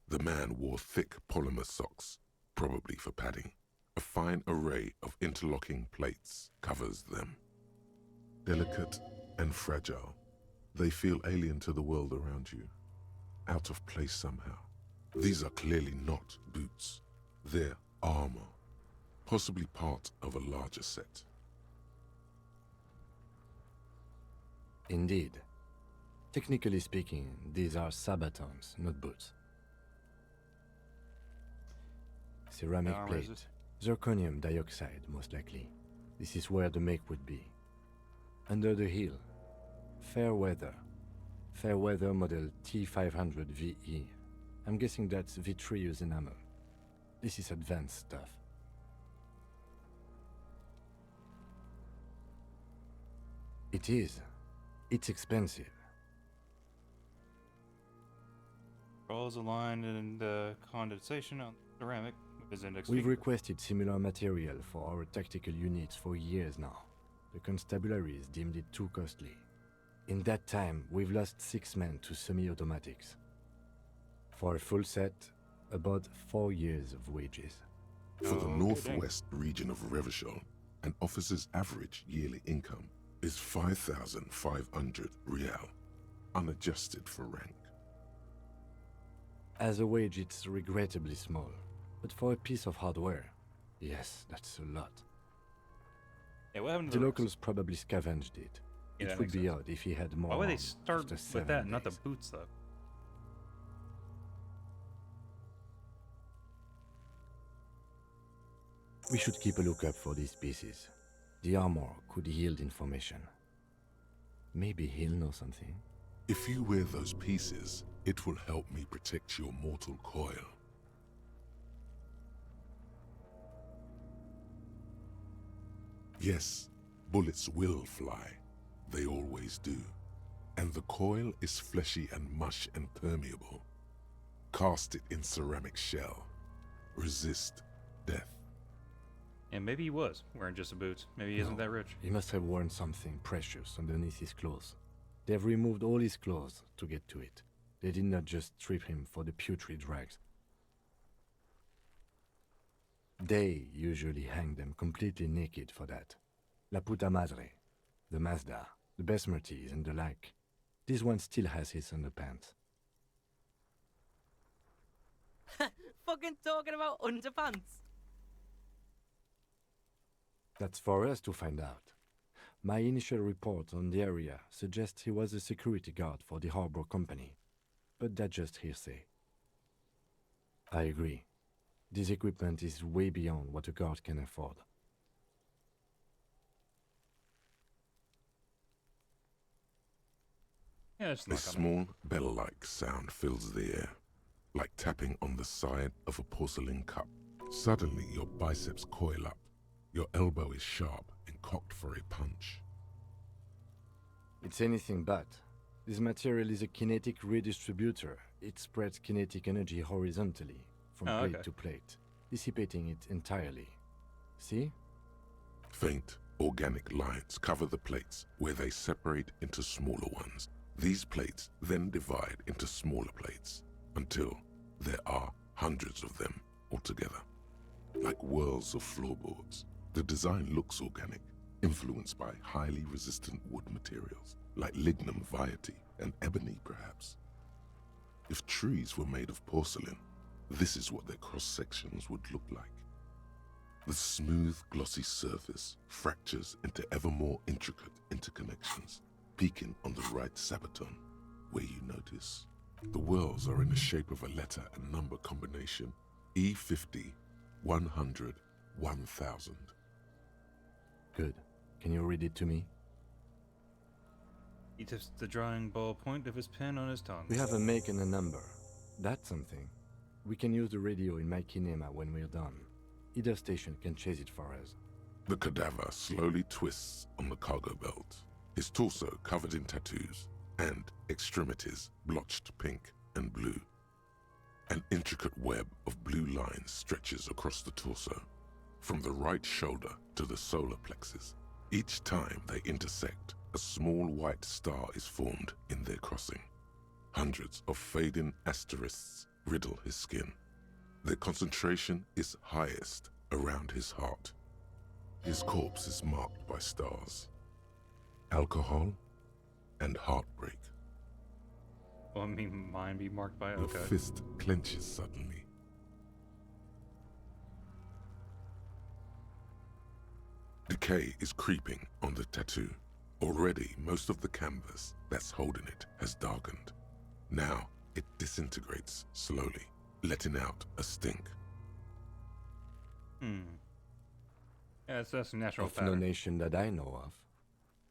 The man wore thick polymer socks, probably for padding. A fine array of interlocking plates covers them. Delicate and fragile, they feel alien to the world around you, out of place somehow. These are clearly not boots. They're armor, possibly part of a larger set. Indeed. Technically speaking, these are sabatons, not boots. Ceramic plate. Zirconium dioxide, most likely. This is where the make would be. Under the heel. Fair weather. Fair weather model T500 VE. I'm guessing that's vitreous enamel. This is advanced stuff. It is. It's expensive. Rolls aligned in the condensation on ceramic, which Visit next We've week. requested similar material for our tactical units for years now. The constabularies deemed it too costly. In that time, we've lost 6 men to semi-automatics. For a full set, about 4 years of wages. For the Okay, northwest region of Revachol, an officer's average yearly income is 5,500 real, unadjusted for rank. As a wage, it's regrettably small. But for a piece of hardware, yes, that's a lot. Yeah, what happened to The the locals probably scavenged it. Yeah, that It would makes be sense. odd if he had more Why would they on start after with 7 that, not the days. boots, though? We should keep a lookout for these pieces. The armor could yield information. Maybe he'll know something. If you wear those pieces, it will help me protect your mortal coil. Yes, bullets will fly. They always do. And the coil is fleshy and mush and permeable. Cast it in ceramic shell. Resist death. And maybe he was wearing just the boots. Maybe he isn't that rich. He must have worn something precious underneath his clothes. They've removed all his clothes to get to it. They did not just strip him for the putrid rags. They usually hang them completely naked for that. La puta madre, the Mazda, the Besmerties and the like. This one still has his underpants. Fucking talking about underpants. That's for us to find out. My initial report on the area suggests he was a security guard for the harbor company, but that's just hearsay. I agree. This equipment is way beyond what a guard can afford. Yeah, it's A not small bell-like sound fills the air, like tapping on the side of a porcelain cup. Suddenly, your biceps coil up. Your elbow is sharp and cocked for a punch. It's anything but. This material is a kinetic redistributor. It spreads kinetic energy horizontally, from plate to plate, dissipating it entirely. See? Faint, organic lines cover the plates where they separate into smaller ones. These plates then divide into smaller plates until there are hundreds of them altogether. Like whirls of floorboards, the design looks organic, influenced by highly resistant wood materials, like lignum vitae and ebony perhaps. If trees were made of porcelain, this is what their cross-sections would look like. The smooth, glossy surface fractures into ever more intricate interconnections, peaking on the right sabaton, where you notice the whirls are in the shape of a letter and number combination, E50, 100, 1000. Good. Can you read it to me? He tips the drawing ball point of his pen on his tongue. We have a make and a number. That's something. We can use the radio in my kinema when we're done. Either station can chase it for us. The cadaver slowly twists on the cargo belt, his torso covered in tattoos, and extremities blotched pink and blue. An intricate web of blue lines stretches across the torso, from the right shoulder to the solar plexus. Each time they intersect, a small white star is formed in their crossing. Hundreds of fading asterisks riddle his skin. Their concentration is highest around his heart. His corpse is marked by stars. Alcohol and heartbreak. Well, I mean, mine be marked by Your okay. fist clenches suddenly. Decay is creeping on the tattoo. Already, most of the canvas that's holding it has darkened. Now, it disintegrates slowly, letting out a stink. Yeah, that's a natural Of no pattern. nation that I know of.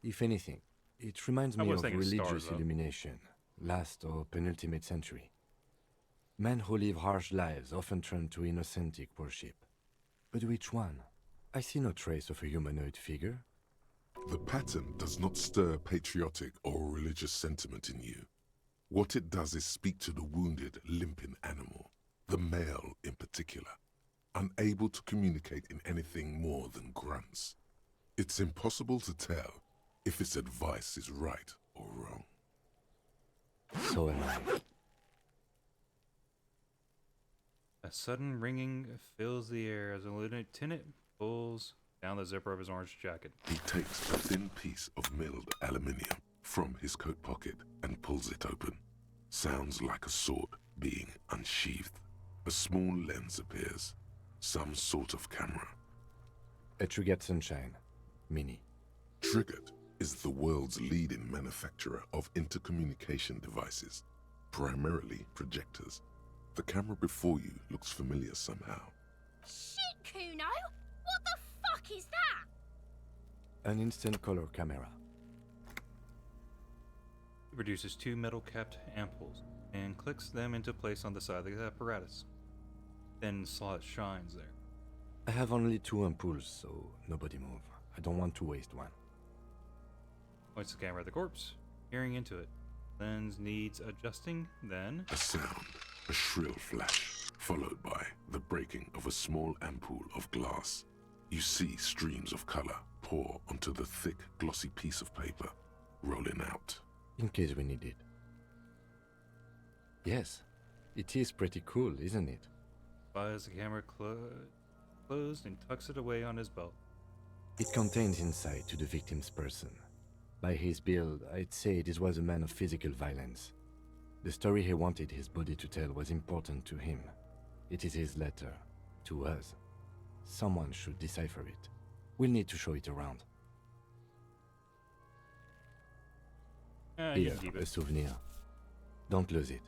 If anything, it reminds I me was of thinking religious stars, though. illumination, last or penultimate century. Men who live harsh lives often turn to innocentic worship. But which one? I see no trace of a humanoid figure. The pattern does not stir patriotic or religious sentiment in you. What it does is speak to the wounded, limping animal, the male in particular. unable to communicate in anything more than grunts. It's impossible to tell if its advice is right or wrong. So am I. A sudden ringing fills the air as a lieutenant pulls down the zipper of his orange jacket. He takes a thin piece of milled aluminium from his coat pocket and pulls it open. Sounds like a sword being unsheathed. A small lens appears. Some sort of camera. A Trigger Sunshine. Mini. Triggered is the world's leading manufacturer of intercommunication devices, primarily projectors. The camera before you looks familiar somehow. Shit, Kuno! What the fuck is that? An instant color camera. He produces 2 metal-capped ampoules and clicks them into place on the side of the apparatus. Then slot shines there. I have only 2 ampoules, so nobody move. I don't want to waste one. Points the camera at the corpse, peering into it. Lens needs adjusting, then... A sound, a shrill flash, followed by the breaking of a small ampoule of glass. You see streams of color pour onto the thick, glossy piece of paper, rolling out. In case we need it. Yes, it is pretty cool, isn't it? Fires the camera closed and tucks it away on his belt. It contains insight to the victim's person. By his build, I'd say this was a man of physical violence. The story he wanted his body to tell was important to him. It is his letter, to us. Someone should decipher it. We'll need to show it around. Here, a souvenir. Don't lose it.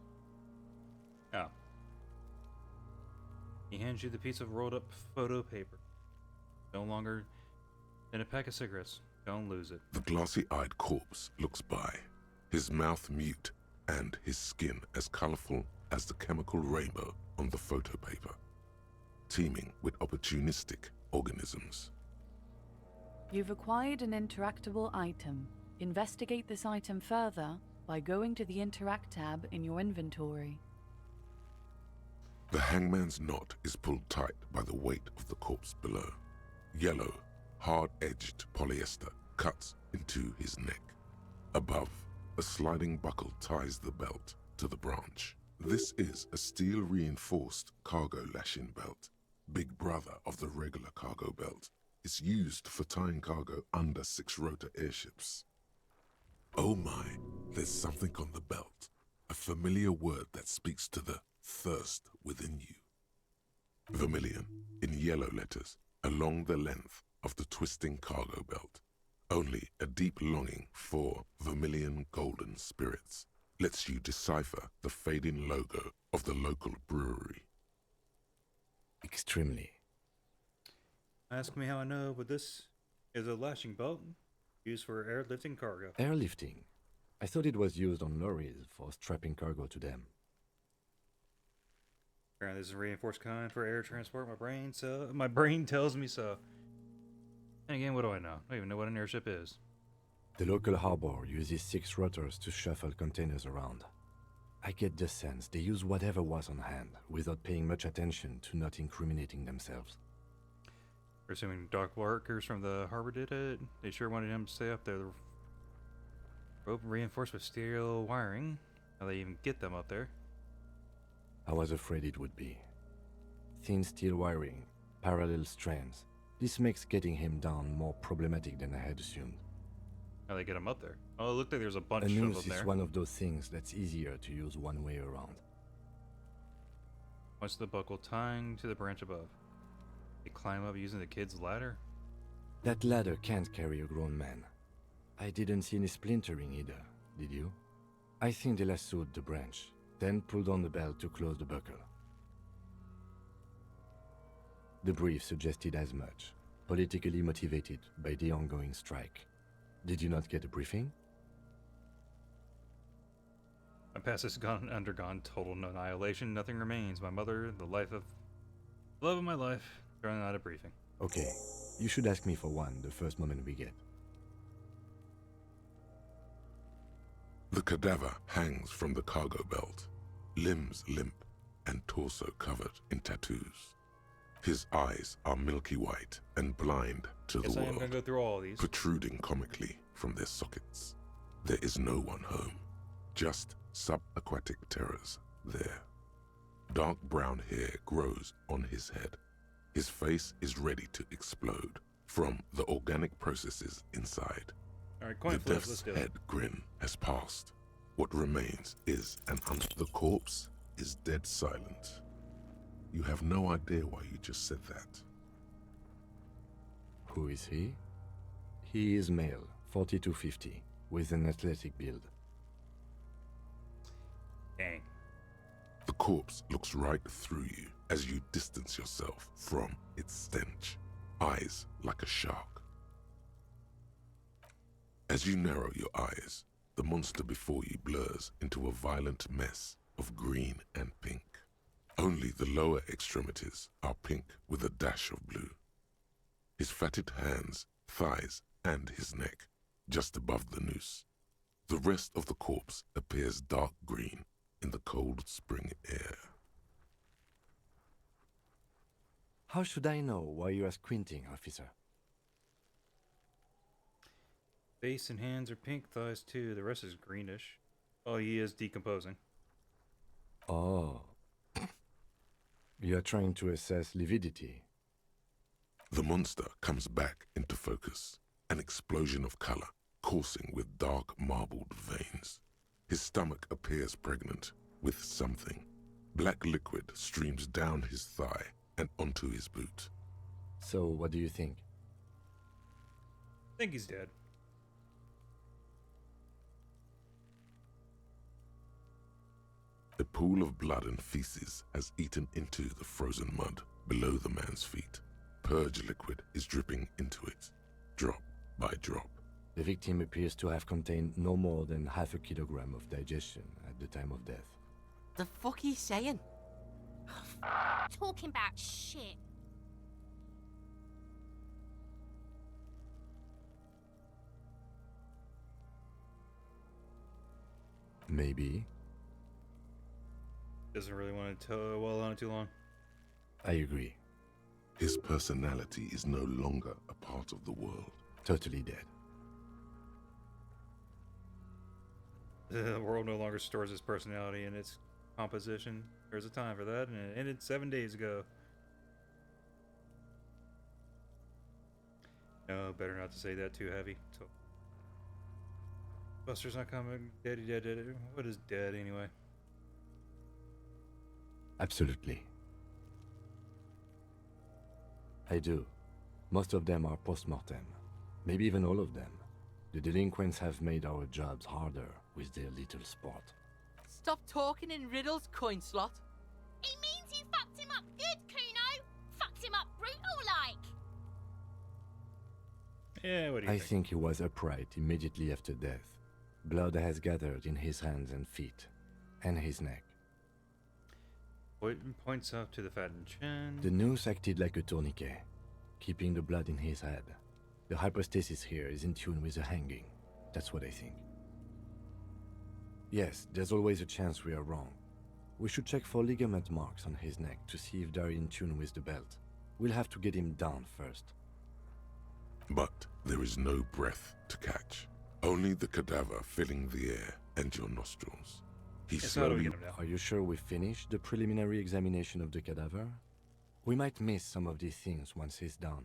Oh. He hands you the piece of rolled up photo paper. No longer than a pack of cigarettes. Don't lose it. The glossy-eyed corpse looks by, his mouth mute and his skin as colorful as the chemical rainbow on the photo paper, teeming with opportunistic organisms. You've acquired an interactable item. Investigate this item further by going to the Interact tab in your inventory. The hangman's knot is pulled tight by the weight of the corpse below. Yellow, hard-edged polyester cuts into his neck. Above, a sliding buckle ties the belt to the branch. This is a steel-reinforced cargo lashing belt, big brother of the regular cargo belt. It's used for tying cargo under 6-rotor airships. Oh my, there's something on the belt, a familiar word that speaks to the thirst within you. Vermilion, in yellow letters, along the length of the twisting cargo belt. Only a deep longing for vermilion golden spirits lets you decipher the fading logo of the local brewery. Extremely. Ask me how I know, but this is a lashing belt used for airlifting cargo. Airlifting? I thought it was used on lorries for strapping cargo to them. Apparently this is a reinforced kind for air transport. My brain tells me so. And again, what do I know? I don't even know what an airship is. The local harbor uses 6 rotors to shuffle containers around. I get the sense they use whatever was on hand, without paying much attention to not incriminating themselves. We're assuming dock workers from the harbor did it. They sure wanted him to stay up there. The rope reinforced with steel wiring. How they even get them up there? I was afraid it would be. Thin steel wiring, parallel strands. This makes getting him down more problematic than I had assumed. How they get him up there? Oh, it looked like there's a bunch A of them noose there. is one of those things that's easier to use one way around. What's the buckle tying to the branch above? They climb up using the kid's ladder? That ladder can't carry a grown man. I didn't see any splintering either, did you? I think they lassoed the branch, then pulled on the belt to close the buckle. The brief suggested as much, politically motivated by the ongoing strike. Did you not get a briefing? My past has undergone total annihilation. Nothing remains. My mother, the love of my life, throwing out a briefing. Okay, you should ask me for one the first moment we get. The cadaver hangs from the cargo belt, limbs limp and torso covered in tattoos. His eyes are milky white and blind to Guess the I am gonna world, go through all of these. protruding comically from their sockets. There is no one home, just subaquatic terrors there. Dark brown hair grows on his head. His face is ready to explode from the organic processes inside. All right, coin The flips, let's death's do it. head grin has passed. What remains is the corpse is dead silent. You have no idea why you just said that. Who is he? He is male, 40 to 50, with an athletic build. Dang. The corpse looks right through you as you distance yourself from its stench, eyes like a shark. As you narrow your eyes, the monster before you blurs into a violent mess of green and pink. Only the lower extremities are pink with a dash of blue. His fatted hands, thighs, and his neck, just above the noose. The rest of the corpse appears dark green in the cold spring air. How should I know why you are squinting, officer? Face and hands are pink, thighs too. The rest is greenish. Oh, he is decomposing. Oh. You are trying to assess lividity. The monster comes back into focus, an explosion of color, coursing with dark marbled veins. His stomach appears pregnant with something. Black liquid streams down his thigh and onto his boot. So, what do you think? I think he's dead. A pool of blood and feces has eaten into the frozen mud below the man's feet. Purge liquid is dripping into it, drop by drop. The victim appears to have contained no more than half a kilogram of digestion at the time of death. The fuck are you saying? Talking about shit. Maybe. Doesn't really want to dwell on it too long. I agree. His personality is no longer a part of the world. Totally dead. The world no longer stores his personality in its composition. There's a time for that, and it ended 7 days ago. No, better not to say that too heavy. So, Buster's not coming. Dead. What is dead anyway? Absolutely. I do. Most of them are post-mortem. Maybe even all of them. The delinquents have made our jobs harder with their little sport. Stop talking in riddles, coin slot. It means you fucked him up good, Kuno. Fucked him up brutal-like. Yeah, what do you I think? think he was upright immediately after death. Blood has gathered in his hands and feet, and his neck. Points up to the fattened chin. The noose acted like a tourniquet, keeping the blood in his head. The hypostasis here is in tune with the hanging. That's what I think. Yes, there's always a chance we are wrong. We should check for ligament marks on his neck to see if they're in tune with the belt. We'll have to get him down first. But there is no breath to catch. Only the cadaver filling the air and your nostrils. He slowly... Are you sure we finished the preliminary examination of the cadaver? We might miss some of these things once he's done.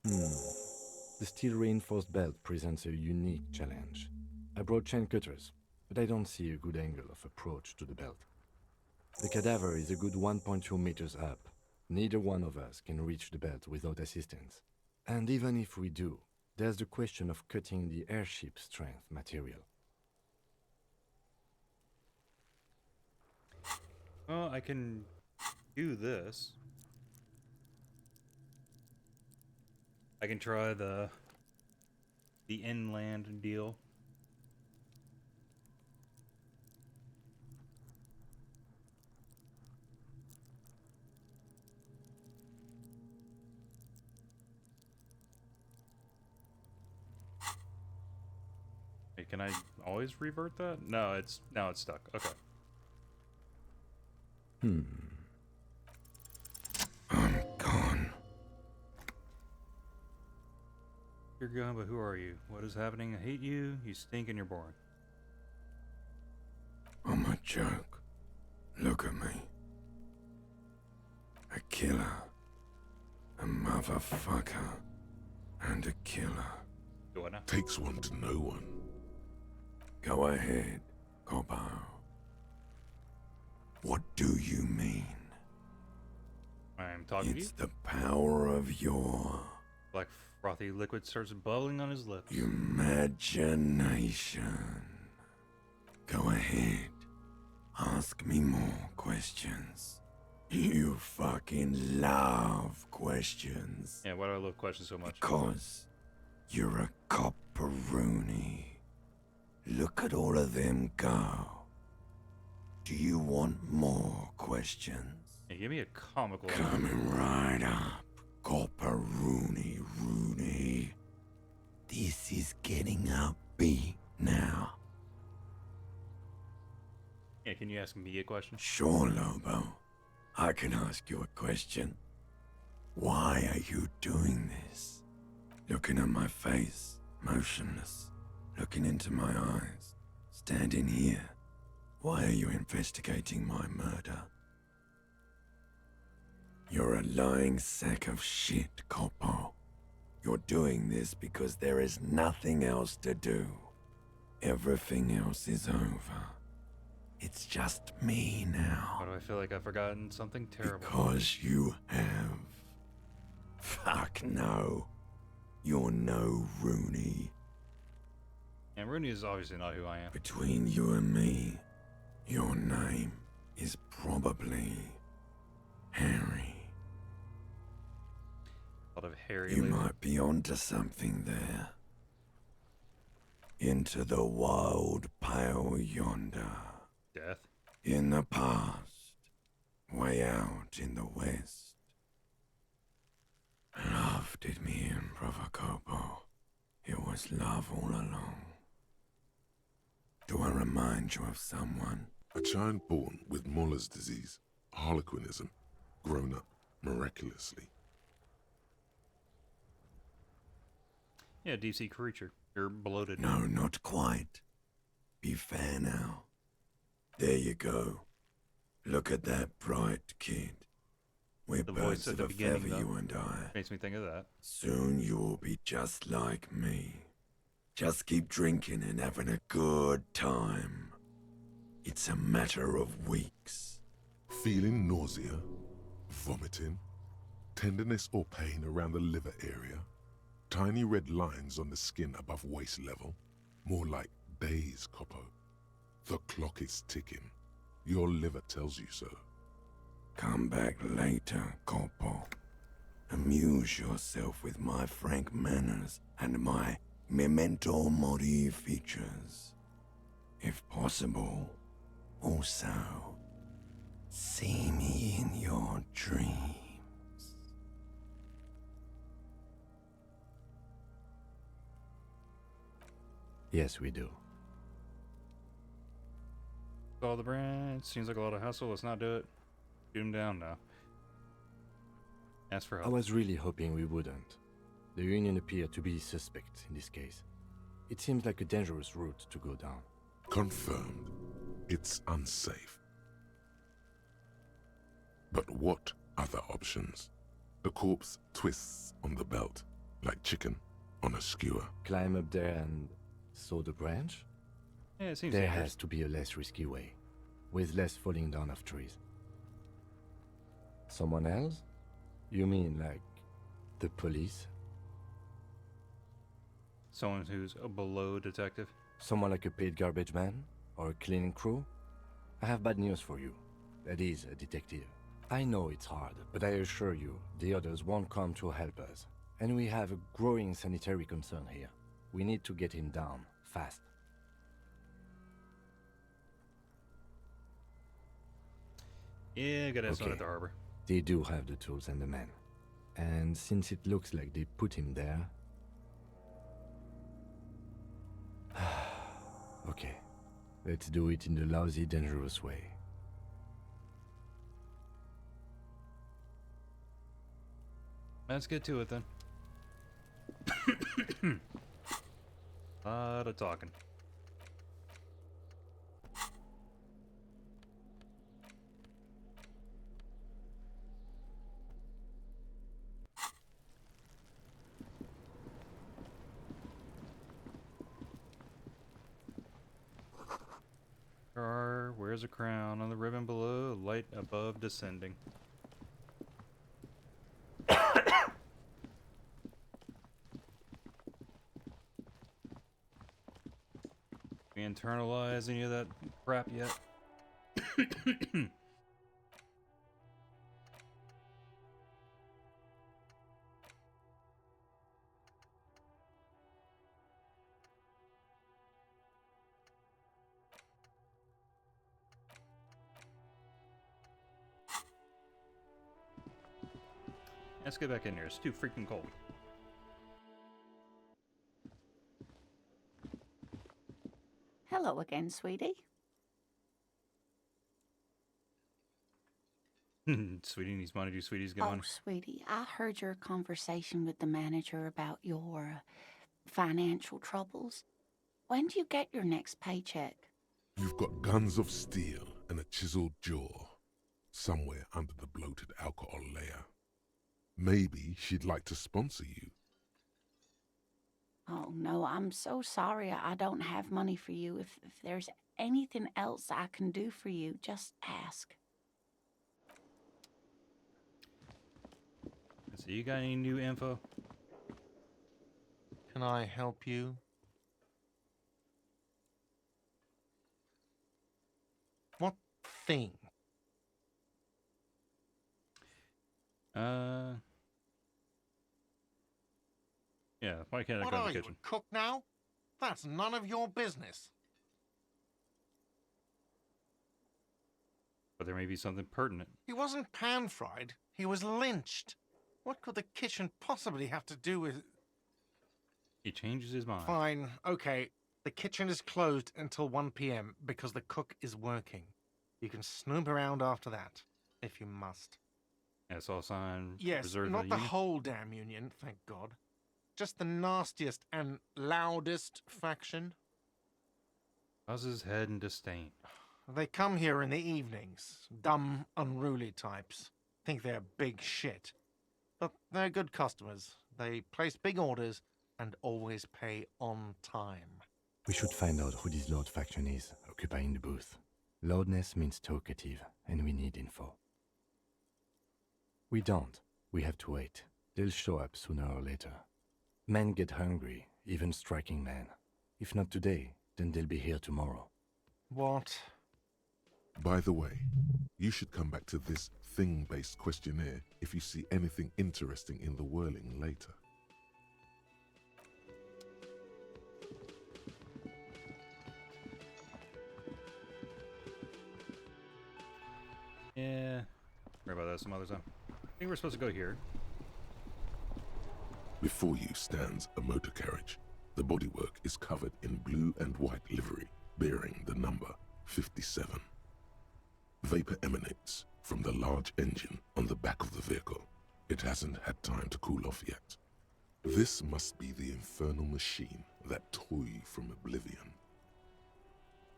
The steel-reinforced belt presents a unique challenge. I brought chain cutters, but I don't see a good angle of approach to the belt. The cadaver is a good 1.2 meters up. Neither one of us can reach the belt without assistance. And even if we do, there's the question of cutting the airship strength material. Well, I can do this. I can try the inland deal. Hey, can I always revert that? No, it's now it's stuck. Okay. I'm gone. You're gone, but who are you? What is happening? I hate you. You stink and you're boring. I'm a joke. Look at me. A killer. A motherfucker. And a killer. Takes one to know one. Go ahead, Coppo. What do you mean? I'm talking to you. It's the power of your Black frothy liquid starts bubbling on his lips. imagination. Go ahead. Ask me more questions. You fucking love questions. Yeah, why do I love questions so much? Because you're a copperoonie. Look at all of them go. Do you want more questions? Yeah, give me a comical. Coming right up, copperoonie Rooney. This is getting upbeat now. Yeah, can you ask me a question? Sure, Lobo. I can ask you a question. Why are you doing this? Looking at my face, motionless, looking into my eyes, standing here. Why are you investigating my murder? You're a lying sack of shit, Coppo. You're doing this because there is nothing else to do. Everything else is over. It's just me now. Why do I feel like I've forgotten something terrible? Because you have. Fuck no. You're no Rooney. And Rooney is obviously not who I am. Between you and me, your name is probably Harry. A lot of Harry. You might be onto something there. Into the wild pale yonder. Death. In the past, way out in the west. Love did me in, Brother Copo. It was love all along. Do I remind you of someone? A child born with Muller's disease, harlequinism, grown up miraculously. Yeah, deep sea creature. You're bloated. No, not quite. Be fair now. There you go. Look at that bright kid. We're The birds voice at of the a beginning, feather, though, you and I. makes me think of that. Soon you will be just like me. Just keep drinking and having a good time. It's a matter of weeks. Feeling nausea, vomiting, tenderness or pain around the liver area, tiny red lines on the skin above waist level, more like days, Coppo. The clock is ticking. Your liver tells you so. Come back later, Coppo. Amuse yourself with my frank manners and my memento mori features. If possible, also, see me in your dreams. Yes, we do. Call the branch. Seems like a lot of hassle. Let's not do it. Shoot him down now. Ask for I help. was really hoping we wouldn't. The Union appeared to be suspect in this case. It seems like a dangerous route to go down. Confirmed. It's unsafe. But what other options? The corpse twists on the belt, like chicken on a skewer. Climb up there and saw the branch? Yeah, it seems There dangerous. has to be a less risky way, with less falling down of trees. Someone else? You mean like the police? Someone who's a below detective. Someone like a paid garbage man? Or a cleaning crew? I have bad news for you. That is a detective. I know it's hard, but I assure you, the others won't come to help us. And we have a growing sanitary concern here. We need to get him down, fast. Yeah, gotta have someone at Okay. the harbor. They do have the tools and the men. And since it looks like they put him there... Okay, let's do it in the lousy, dangerous way. Let's get to it then. Lot of talking. Star wears a crown on the ribbon below, light above descending. We internalize any of that crap yet? Let's get back in here. It's too freaking cold. Hello again, sweetie. Sweetie needs money. Do sweeties get Oh, money? sweetie, I heard your conversation with the manager about your financial troubles. When do you get your next paycheck? You've got guns of steel and a chiseled jaw somewhere under the bloated alcohol layer. Maybe she'd like to sponsor you. Oh, no, I'm so sorry. I don't have money for you. If there's anything else I can do for you, just ask. So you got any new info? Can I help you? What thing? Yeah, why can't I What go in are the you, kitchen? a cook now? That's none of your business. But there may be something pertinent. He wasn't pan-fried. He was lynched. What could the kitchen possibly have to do with... He changes his mind. Fine, okay. The kitchen is closed until 1 p.m. because the cook is working. You can snoop around after that, if you must. That's all signed. Yes, reserved not for the union? whole damn union, thank God. Just the nastiest and loudest faction. How's his head in disdain? They come here in the evenings. Dumb, unruly types. Think they're big shit. But they're good customers. They place big orders and always pay on time. We should find out who this Lord faction is, occupying the booth. Loudness means talkative, and we need info. We don't. We have to wait. They'll show up sooner or later. Men get hungry, even striking men. If not today, then they'll be here tomorrow. What? By the way, you should come back to this thing-based questionnaire if you see anything interesting in the whirling later. Yeah. Worry about that some other time. I think we're supposed to go here. Before you stands a motor carriage. The bodywork is covered in blue and white livery, bearing the number 57. Vapor emanates from the large engine on the back of the vehicle. It hasn't had time to cool off yet. This must be the infernal machine, that toy from oblivion.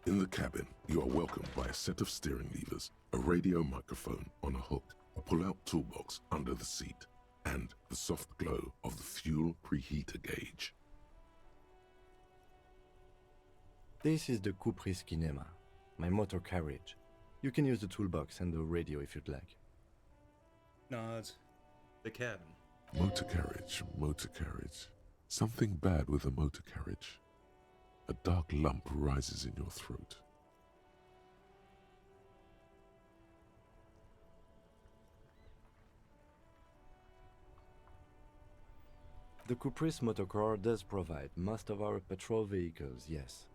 In the cabin, you are welcomed by a set of steering levers, a radio microphone on a hook, a pull-out toolbox under the seat, and the soft glow of the fuel preheater gauge. This is the Kupris Kinema, my motor carriage. You can use the toolbox and the radio if you'd like. Nods. The cabin. Motor carriage, motor carriage. Something bad with a motor carriage. A dark lump rises in your throat. The Kupris Motorcar does provide most of our patrol vehicles, yes.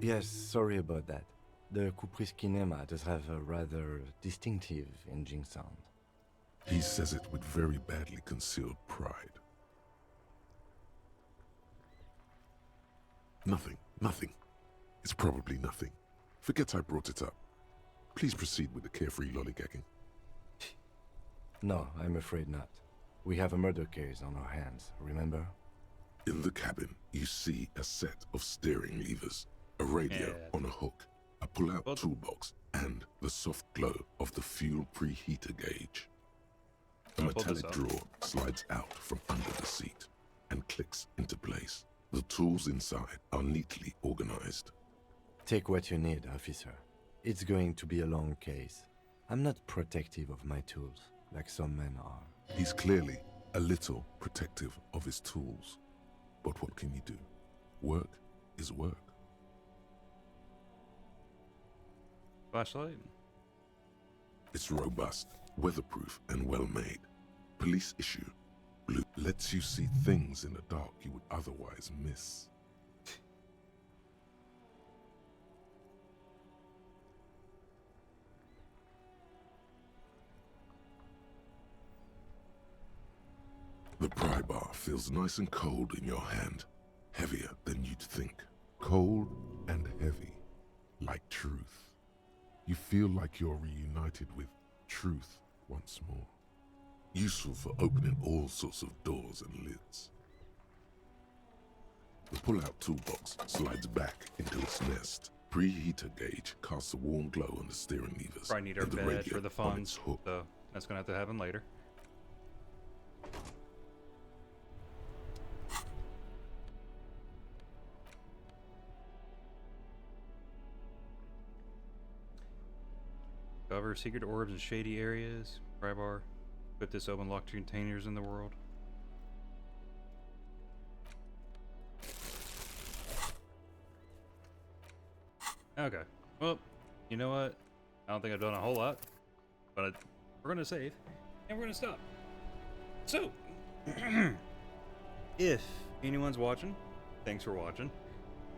Yes, sorry about that. The Kupris Kinema does have a rather distinctive engine sound. He says it with very badly concealed pride. Nothing. It's probably nothing. Forget I brought it up. Please proceed with the carefree lollygagging. No, I'm afraid not. We have a murder case on our hands, remember? In the cabin, you see a set of steering levers, a radio on a hook, a pull-out toolbox, and the soft glow of the fuel preheater gauge. A metallic drawer slides out from under the seat and clicks into place. The tools inside are neatly organized. Take what you need, officer. It's going to be a long case. I'm not protective of my tools, like some men are. He's clearly a little protective of his tools. But what can you do? Work is work. Flashlight? It's robust, weatherproof, and well-made. Police issue. Blue lets you see things in the dark you would otherwise miss. The pry bar feels nice and cold in your hand, heavier than you'd think. Cold and heavy, like truth. You feel like you're reunited with truth once more. Useful for opening all sorts of doors and lids. The pull-out toolbox slides back into its nest. Preheater gauge casts a warm glow on the steering levers. Probably need our and the badge radio for the on funds, its hook. so that's gonna have to happen later. Cover secret orbs in shady areas. Pry bar. Put this open locked containers in the world. Okay. Well, you know what? I don't think I've done a whole lot, but we're gonna save and we're gonna stop. So, if anyone's watching, thanks for watching,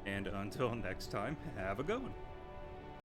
and until next time, have a good one.